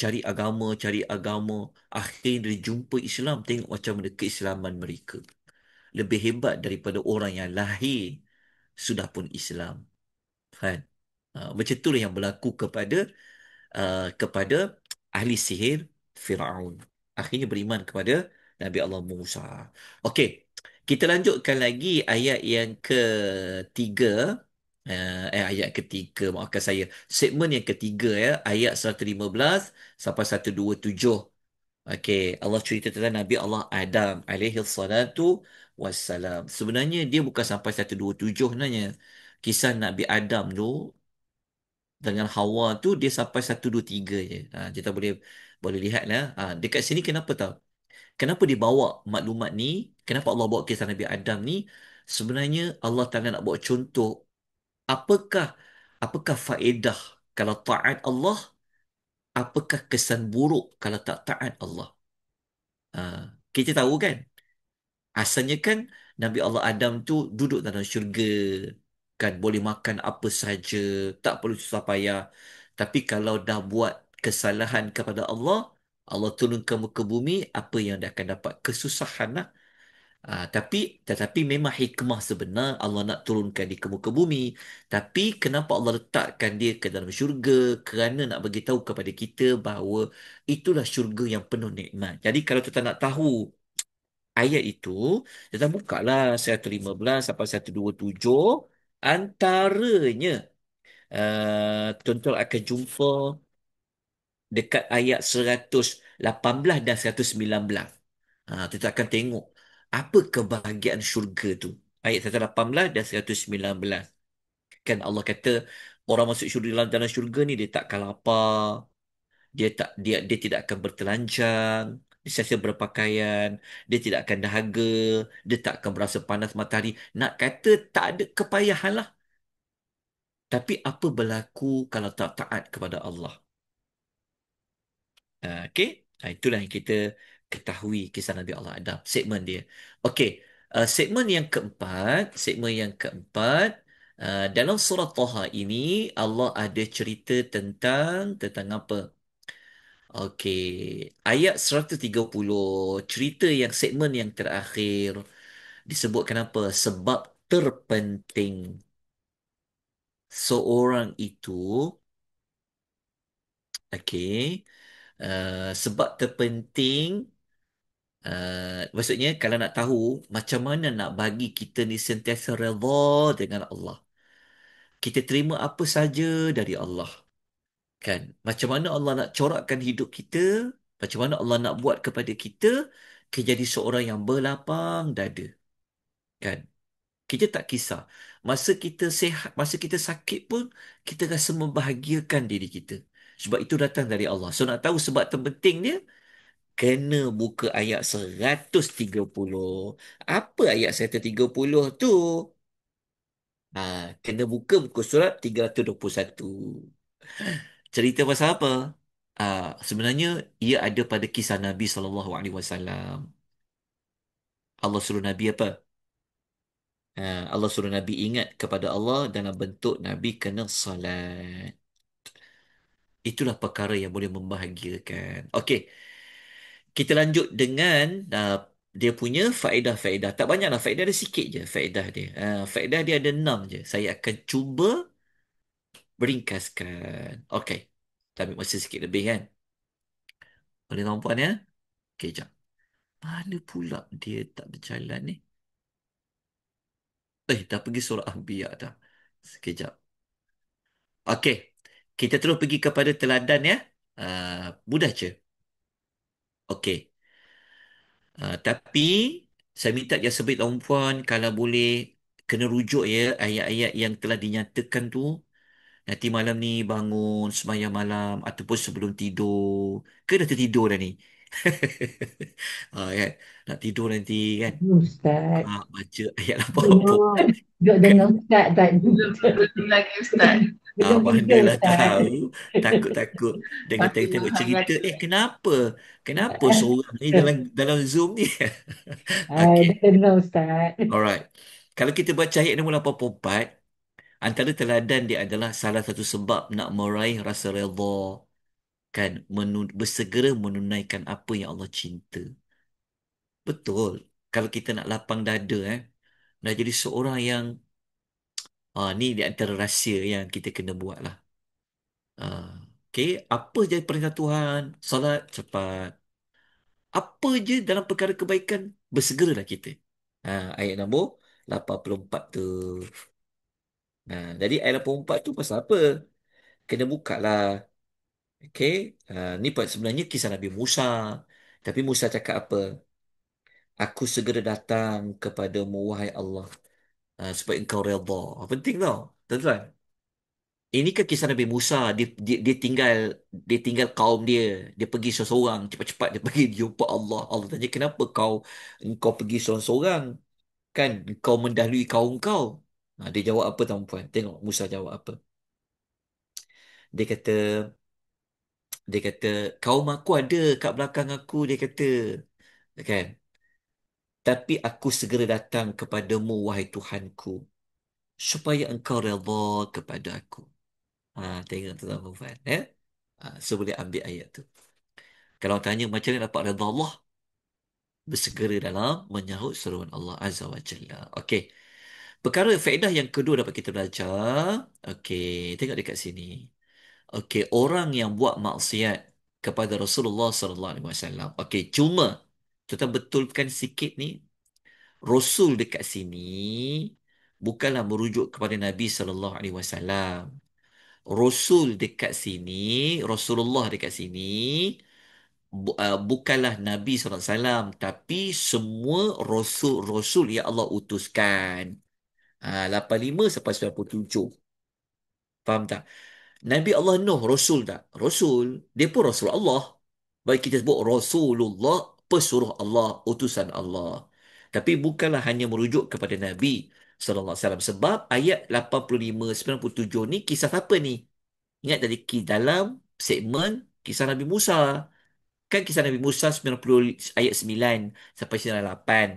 cari agama, cari agama, akhirnya dia jumpa Islam, tengok macam mana keislaman mereka. Lebih hebat daripada orang yang lahir sudah pun Islam. Kan? Macam itulah yang berlaku kepada ahli sihir Firaun. Akhirnya beriman kepada Nabi Allah Musa. Okey, kita lanjutkan lagi ayat yang ketiga. Ayat ketiga, maafkan saya. Segmen yang ketiga ya, ayat 115 sampai 127. Okey, Allah cerita tentang Nabi Allah Adam alaihi salatu wassalam. Sebenarnya dia bukan sampai 127 sebenarnya. Kisah Nabi Adam tu dengan Hawa tu dia sampai 123 je. Kita boleh lihat lah. Dekat sini kenapa tahu? Kenapa dia bawa maklumat ni? Kenapa Allah bawa kisah Nabi Adam ni? Sebenarnya Allah Taala nak buat contoh apakah apakah faedah kalau taat Allah, apakah kesan buruk kalau tak taat Allah. Kita tahu kan? Asalnya kan Nabi Allah Adam tu duduk dalam syurga, kan boleh makan apa saja, tak perlu susah payah. Tapi kalau dah buat kesalahan kepada Allah, Allah turun ke muka bumi, apa yang dia akan dapat? Kesusahan lah. Tetapi memang hikmah sebenar Allah nak turunkan dia ke muka bumi. Tapi kenapa Allah letakkan dia ke dalam syurga? Kerana nak bagi tahu kepada kita bahawa itulah syurga yang penuh nikmat. Jadi kalau kita nak tahu ayat itu, kita buka lah 115 sampai 127. Antaranya, tuan-tuan akan jumpa dekat ayat 118 dan 119. Kita akan tengok apa kebahagiaan syurga tu. Ayat 118 dan 119. Kan Allah kata, orang masuk syurga dalam syurga ni dia takkan lapar, dia tidak akan bertelanjang, dia sentiasa berpakaian, dia tidak akan dahaga, dia tak akan berasa panas matahari. Nak kata tak ada kepayahan lah. Tapi apa berlaku kalau tak taat kepada Allah? Okey. Itulah yang kita ketahui kisah Nabi Allah Adam. Segmen dia. Okey. Segmen yang keempat, dalam surah Taha ini Allah ada cerita tentang apa? Okey, ayat 130, cerita yang segmen yang terakhir disebutkan apa? Sebab terpenting seorang itu, okey, sebab terpenting, maksudnya kalau nak tahu macam mana nak bagi kita ni sentiasa redha dengan Allah. Kita terima apa saja dari Allah. Kan? Macam mana Allah nak corakkan hidup kita, macam mana Allah nak buat kepada kita, kita jadi seorang yang berlapang dada. Kan? Kita tak kisah. Masa kita sehat, masa kita sakit pun, kita rasa membahagiakan diri kita. Sebab itu datang dari Allah. So nak tahu sebab terpenting dia, kena buka ayat 130. Apa ayat 130 tu? Kena buka muka surat 321. Cerita pasal apa? Sebenarnya ia ada pada kisah Nabi SAW. Allah suruh Nabi apa? Allah suruh Nabi ingat kepada Allah dalam bentuk Nabi kena salat. Itulah perkara yang boleh membahagiakan. Okey, kita lanjut dengan dia punya faedah-faedah. Tak banyaklah faedah, ada sikit je faedah dia. Faedah dia ada 6 je. Saya akan cuba beringkaskan. Okey, kita ambil masa sikit lebih kan. Boleh tuan-puan ya? Okey, jap. Mana pula dia tak berjalan ni? Dah pergi surah Anbiya dah. Sekejap. Okey. Kita terus pergi kepada teladan ya. Mudah je. Okey. Tapi saya minta dia sebut perempuan kalau boleh kena rujuk ya ayat-ayat yang telah dinyatakan tu. Nanti malam ni bangun sembahyang malam ataupun sebelum tidur. Ke dah tertidur dah ni? Kan? Nak tidur nanti kan? Ustaz. Baca ayat apa-apa. Dengar. Duk dengar Ustaz tadi. Belum lagi Ustaz. Belum tiga Manalah Ustaz. tahu. Takut-takut. Dengar Masih tengok-tengok cerita. menghangat. Kenapa? Kenapa seorang ni dalam dalam Zoom ni? Dah Okey. dengar Ustaz. Alright. Kalau kita baca ayat nombor 84, antara teladan dia adalah salah satu sebab nak meraih rasa redha, kan, bersegera menunaikan apa yang Allah cinta. Betul. Kalau kita nak lapang dada, nak jadi seorang yang ni di antara rahsia yang kita kena buat lah. Ah, okey, apa je perintah Tuhan? Salat cepat. Apa je dalam perkara kebaikan, bersegeralah kita. Ayat nombor 84 tu. Jadi ayat 84 tu pasal apa? Kena buka lah. Okey, ni sebenarnya kisah Nabi Musa. Tapi Musa cakap apa? Aku segera datang kepadamu, wahai Allah. Supaya engkau redha. Penting tau, tuan-tuan. Ini kan kisah Nabi Musa. Dia tinggal kaum dia. Dia pergi seorang-seorang. Cepat-cepat dia pergi jumpa Allah. Allah tanya, kenapa engkau pergi seorang-seorang? Kan engkau mendahului kaum kau. Dia jawab apa, tuan-puan? Tengok Musa jawab apa. Dia kata, kaum aku ada kat belakang aku. Dia kata, kan? Tapi aku segera datang kepadamu, wahai Tuhanku. Supaya engkau redha kepada aku. Tengok tuan-tuan. So boleh ambil ayat tu. Kalau tanya macam mana dapat redha Allah, bersegera dalam menyahut seruan Allah Azza wa Jalla. Okey. Perkara faedah yang kedua dapat kita belajar. Okey, tengok dekat sini. Okey, orang yang buat maksiat kepada Rasulullah sallallahu alaihi wasallam. Okey, cuma kita betulkan sikit ni, Rasul dekat sini bukanlah merujuk kepada Nabi sallallahu alaihi wasallam. Rasul dekat sini, Rasulullah dekat sini bukanlah Nabi SAW, tapi semua Rasul-Rasul yang Allah utuskan. 85 sampai 97. Faham tak? Nabi Allah Nuh Rasul tak? Rasul. Dia pun Rasul Allah. Baik kita sebut Rasulullah, pesuruh Allah, utusan Allah. Tapi bukanlah hanya merujuk kepada Nabi sallallahu alaihi wasallam, sebab ayat 85 97 ni kisah siapa ni? Ingat tadi dalam segmen kisah Nabi Musa. Kan kisah Nabi Musa 90 ayat 9 sampai 98.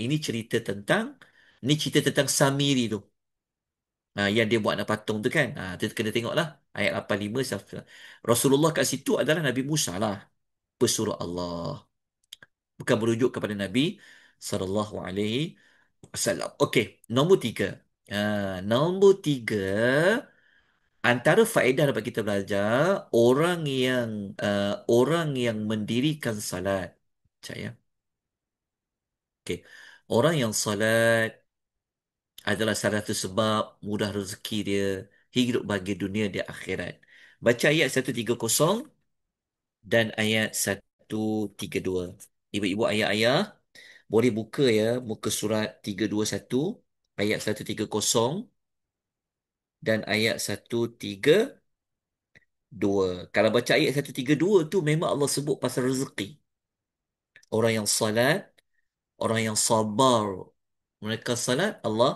Ini cerita tentang Samiri tu. Yang dia buat anak patung tu kan. Tu kena tengok lah. Ayat 85 sampai. Rasulullah kat situ adalah Nabi Musa lah. Pesuruh Allah. Bukan merujuk kepada Nabi sallallahu alaihi wasallam. Okey, nombor tiga. Nombor tiga, antara faedah dapat kita belajar, orang yang mendirikan salat. Sekejap ya. Okey. Orang yang salat adalah salah satu sebab mudah rezeki dia, hidup bagi dunia di akhirat. Baca ayat 130 dan ayat 132. Ibu-ibu ayah-ayah boleh buka ya muka surat 321 ayat 130 dan ayat 132. Kalau baca ayat 132 tu memang Allah sebut pasal rezeki. Orang yang salat, orang yang sabar, mereka salat, Allah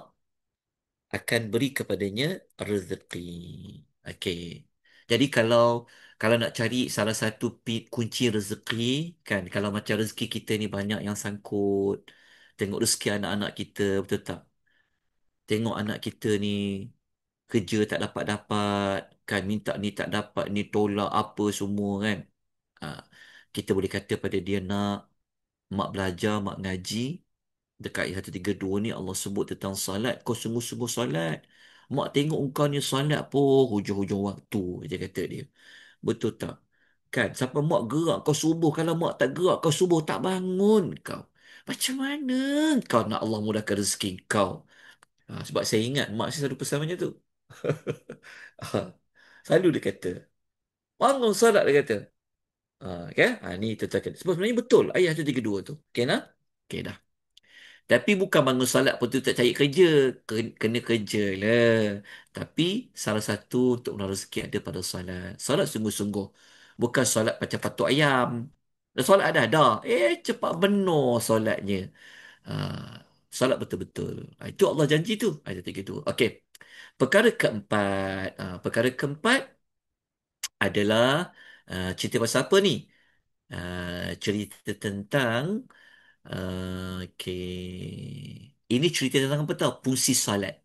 akan beri kepadanya rezeki. Okey. Jadi kalau nak cari salah satu kunci rezeki, kan, kalau macam rezeki kita ni banyak yang sangkut, tengok rezeki anak-anak kita, betul tak? Tengok anak kita ni kerja tak dapat-dapat, kan, minta ni tak dapat, ni tolak apa semua, kan. Ha, kita boleh kata pada dia, nak mak belajar, mak ngaji. Dekat ayat 132 ni Allah sebut tentang salat. Kau sungguh-sungguh salat. Mak tengok engkau ni salat pun hujung-hujung waktu, dia kata dia. Betul tak? Kan? Sampai mak gerak kau subuh. Kalau mak tak gerak kau subuh, tak bangun kau. Macam mana kau nak Allah mudahkan rezeki kau? Sebab saya ingat mak saya selalu pesan macam tu. Ha, Selalu dia kata, bangun salat, dia kata. Okay? Ni tuan-tuan kata. Sebab sebenarnya betul ayat 132 tu. Okay nah? Okay dah. Tapi bukan bangun solat pun tu tak cari kerja. Kena kerja lah. Tapi salah satu untuk menaruh rezeki ada pada solat. Solat sungguh-sungguh. Bukan solat macam patuk ayam. Dah solat ada. Cepat benar solatnya. Solat betul-betul. Itu Allah janji tu. Ayat 32. Okey. Perkara keempat. Perkara keempat adalah cerita pasal apa ni? Cerita tentang Ini cerita tentang apa tau? Fungsi solat.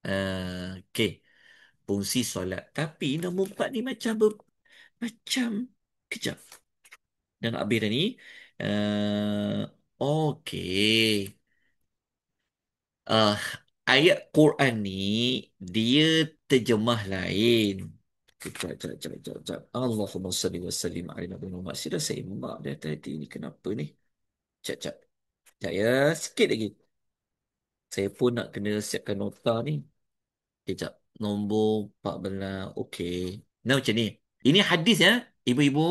Okey. Fungsi solat. Tapi nombor 4 ni macam kejap. Dan nak habis dah ni. Okey. Uh, Ayat Quran ni dia terjemah lain. Sekejap. Allahumma salli wa sallim ala Nabi Muhammad. Sudah saya mak dah tadi ni. Kenapa ni? Sekejap. Sekejap ya. Sikit lagi. Saya pun nak kena siapkan nota ni. Kejap. Nombor 14. Okey. Nah, macam ni. Ini hadis ya. Ibu-ibu,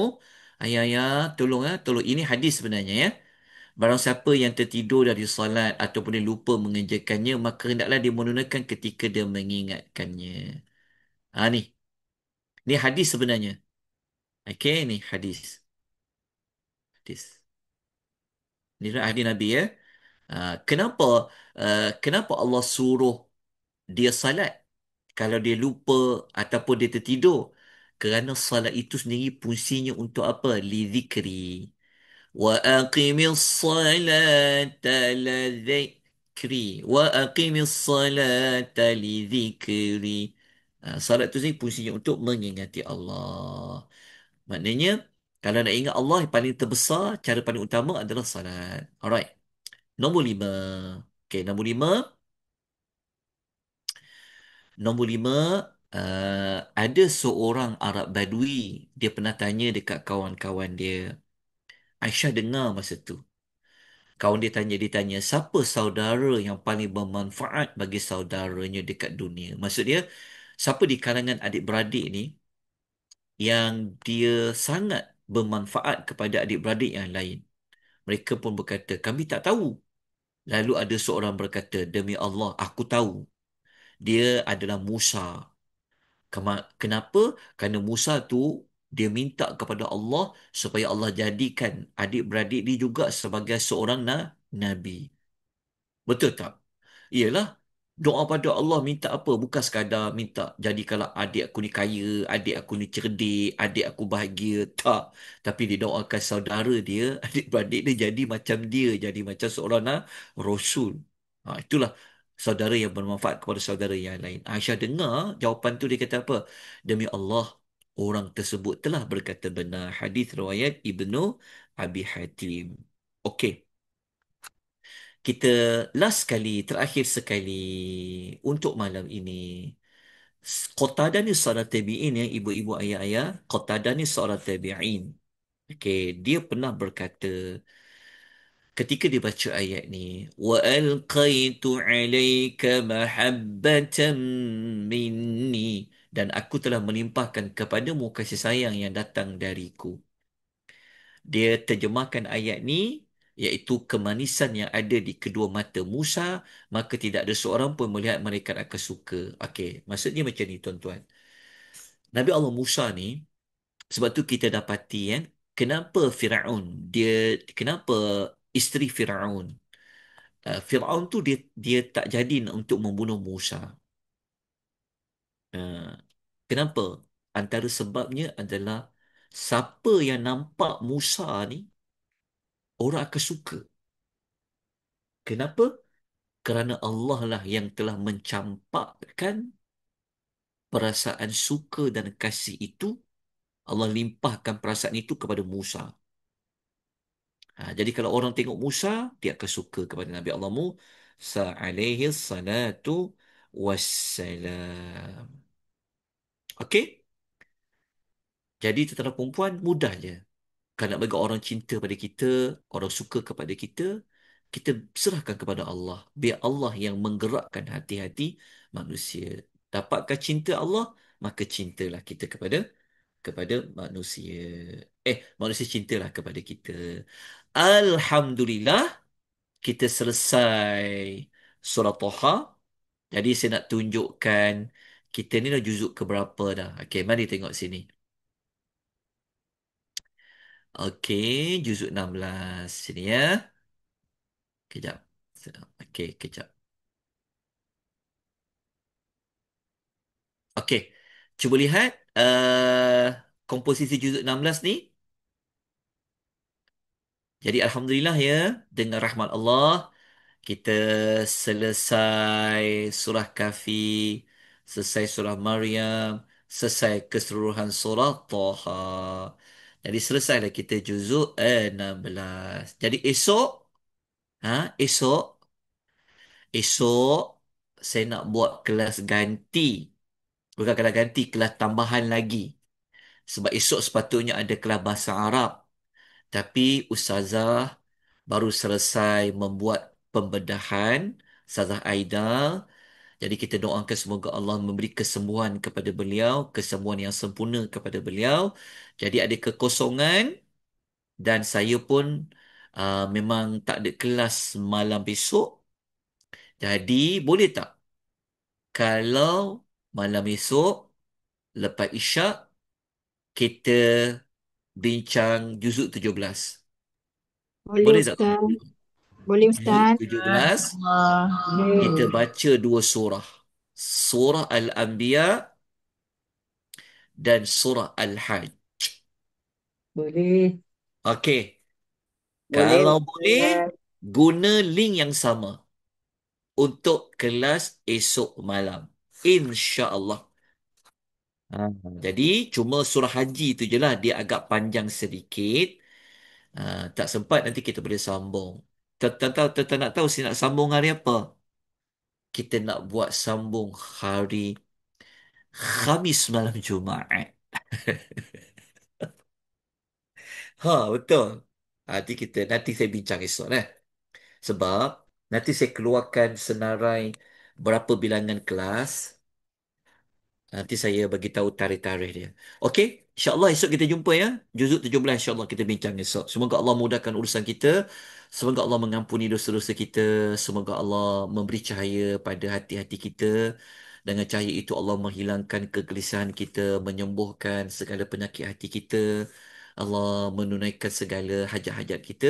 ayah-ayah, tolong ya. Tolong. Ini hadis sebenarnya ya. Barang siapa yang tertidur dari solat ataupun dia lupa mengerjakannya, maka hendaklah dia menunaikan ketika dia mengingatkannya. Ni. Ni hadis sebenarnya. Okey, ni hadis. Hadis. Ni hadis Nabi ya. Kenapa kenapa Allah suruh dia salat kalau dia lupa ataupun dia tertidur? Kerana salat itu sendiri fungsinya untuk apa? Lidzikri. Wa aqimis salata lidzikri. Wa aqimis salata lidzikri. Salat itu sendiri fungsinya untuk mengingati Allah. Maknanya, kalau nak ingat Allah, yang paling terbesar, cara paling utama adalah salat. Alright. Nombor 5. Okay, nombor 5. Nombor 5, ada seorang Arab Badui. Dia pernah tanya dekat kawan-kawan dia. Aisyah dengar masa tu. Kawan dia tanya, siapa saudara yang paling bermanfaat bagi saudaranya dekat dunia? Maksud dia, siapa di kalangan adik-beradik ni yang dia sangat bermanfaat kepada adik-beradik yang lain? Mereka pun berkata, kami tak tahu. Lalu ada seorang berkata, demi Allah, aku tahu. Dia adalah Musa. Kenapa? Kerana Musa tu dia minta kepada Allah supaya Allah jadikan adik-beradik dia juga sebagai seorang nabi. Betul tak? Iyalah. Doa pada Allah minta apa? Bukan sekadar minta jadikanlah adik aku ni kaya, adik aku ni cerdik, adik aku bahagia. Tak. Tapi dia doakan saudara dia, adik-beradik dia jadi macam dia, jadi macam seorang Rasul. Itulah saudara yang bermanfaat kepada saudara yang lain. Aisyah dengar jawapan tu, dia kata apa? Demi Allah, orang tersebut telah berkata benar. Hadis riwayat Ibnu Abi Hatim. Okey. Kita last sekali, terakhir sekali untuk malam ini. Qatadah ni seorang tabi'in ya, ibu-ibu ayah-ayah. Qatadah ni seorang tabi'in. Okey, dia pernah berkata ketika dia baca ayat ni, wa alqaitu 'alaika mahabbatan minni, dan aku telah melimpahkan kepadamu kasih sayang yang datang dariku. Dia terjemahkan ayat ni iaitu kemanisan yang ada di kedua mata Musa, maka tidak ada seorang pun melihat mereka akan suka. Okey, maksudnya macam ni tuan-tuan. Nabi Allah Musa ni, sebab tu kita dapati kan, kenapa Firaun kenapa isteri Firaun, Firaun tu dia tak jadi untuk membunuh Musa. Uh, Kenapa? Antara sebabnya adalah siapa yang nampak Musa ni, orang akan suka. Kenapa? Kerana Allah lah yang telah mencampakkan perasaan suka dan kasih itu. Allah limpahkan perasaan itu kepada Musa. Jadi kalau orang tengok Musa, dia akan suka kepada Nabi Allah Musa alaihi salatu wassalam. Okey? Jadi tentang perempuan mudah je. Kalau nak bagi orang cinta pada kita, orang suka kepada kita, kita serahkan kepada Allah. Biar Allah yang menggerakkan hati-hati manusia. Dapatkan cinta Allah, maka cintalah kita kepada manusia. Manusia cintalah kepada kita. Alhamdulillah, kita selesai surah Toha. Jadi saya nak tunjukkan kita ni dah juzuk ke berapa dah. Okey, mari tengok sini. Okey, juzuk 16 sini ya. Kejap. Okey, kejap. Okey. Cuba lihat komposisi juzuk 16 ni. Jadi alhamdulillah ya, dengan rahmat Allah kita selesai surah Kahfi, selesai surah Maryam, selesai keseluruhan surah Taha. Jadi selesailah kita juzuk 16. Jadi esok esok saya nak buat kelas ganti. Bukan kelas ganti, kelas tambahan lagi. Sebab esok sepatutnya ada kelas bahasa Arab. Tapi Ustazah baru selesai membuat pembedahan, Ustazah Aida. Jadi kita doakan semoga Allah memberi kesembuhan kepada beliau, kesembuhan yang sempurna kepada beliau. Jadi ada kekosongan dan saya pun memang tak ada kelas malam besok. Jadi boleh tak kalau malam esok lepas Isyak kita bincang juzuk 17? Boleh Boleh tak? Ustaz. Boleh Juzuk Ustaz. 17 Allah. kita Boleh. baca dua surah. Surah Al-Anbiya dan surah Al-Hajj. Boleh. Okey, Boleh, kalau boleh Ustaz. guna link yang sama untuk kelas esok malam. Insya-Allah. Ha, jadi cuma surah haji tu je lah dia agak panjang sedikit. Tak sempat nanti kita boleh sambung. Tuan-tuan nak tahu saya nak sambung hari apa? Kita nak buat sambung hari Khamis malam Jumaat. Betul. Nanti saya bincang esok Sebab nanti saya keluarkan senarai berapa bilangan kelas. Nanti saya bagi tahu tarikh-tarikh dia. Okey, insya-Allah esok kita jumpa ya. Juzuk 17 insya-Allah kita bincang esok. Semoga Allah mudahkan urusan kita. Semoga Allah mengampuni dosa-dosa kita. Semoga Allah memberi cahaya pada hati-hati kita. Dengan cahaya itu Allah menghilangkan kegelisahan kita, menyembuhkan segala penyakit hati kita. Allah menunaikan segala hajat-hajat kita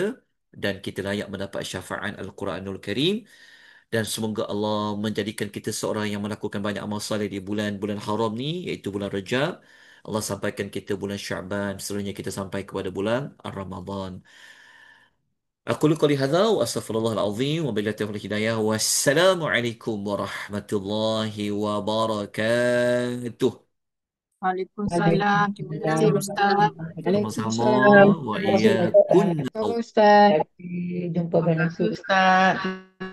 dan kita layak mendapat syafaat Al-Quranul Karim. Dan semoga Allah menjadikan kita seorang yang melakukan banyak amal saleh di bulan-bulan haram ni, iaitu bulan Rajab. Allah sampaikan kita bulan Syaban, seterusnya kita sampai kepada bulan Ramadan. Aku qouli hadza wa astaghfirullahal azim wa billahi taufiq hidayah. Wassalamualaikum warahmatullahi wabarakatuh. Waalaikumsalam. Terima kasih Ustaz. Sama-sama Waalaikumsalam. wa Terima kasih, iyyakum. Ustaz. Ustaz. Jumpa Terima balik. kasih Ustaz.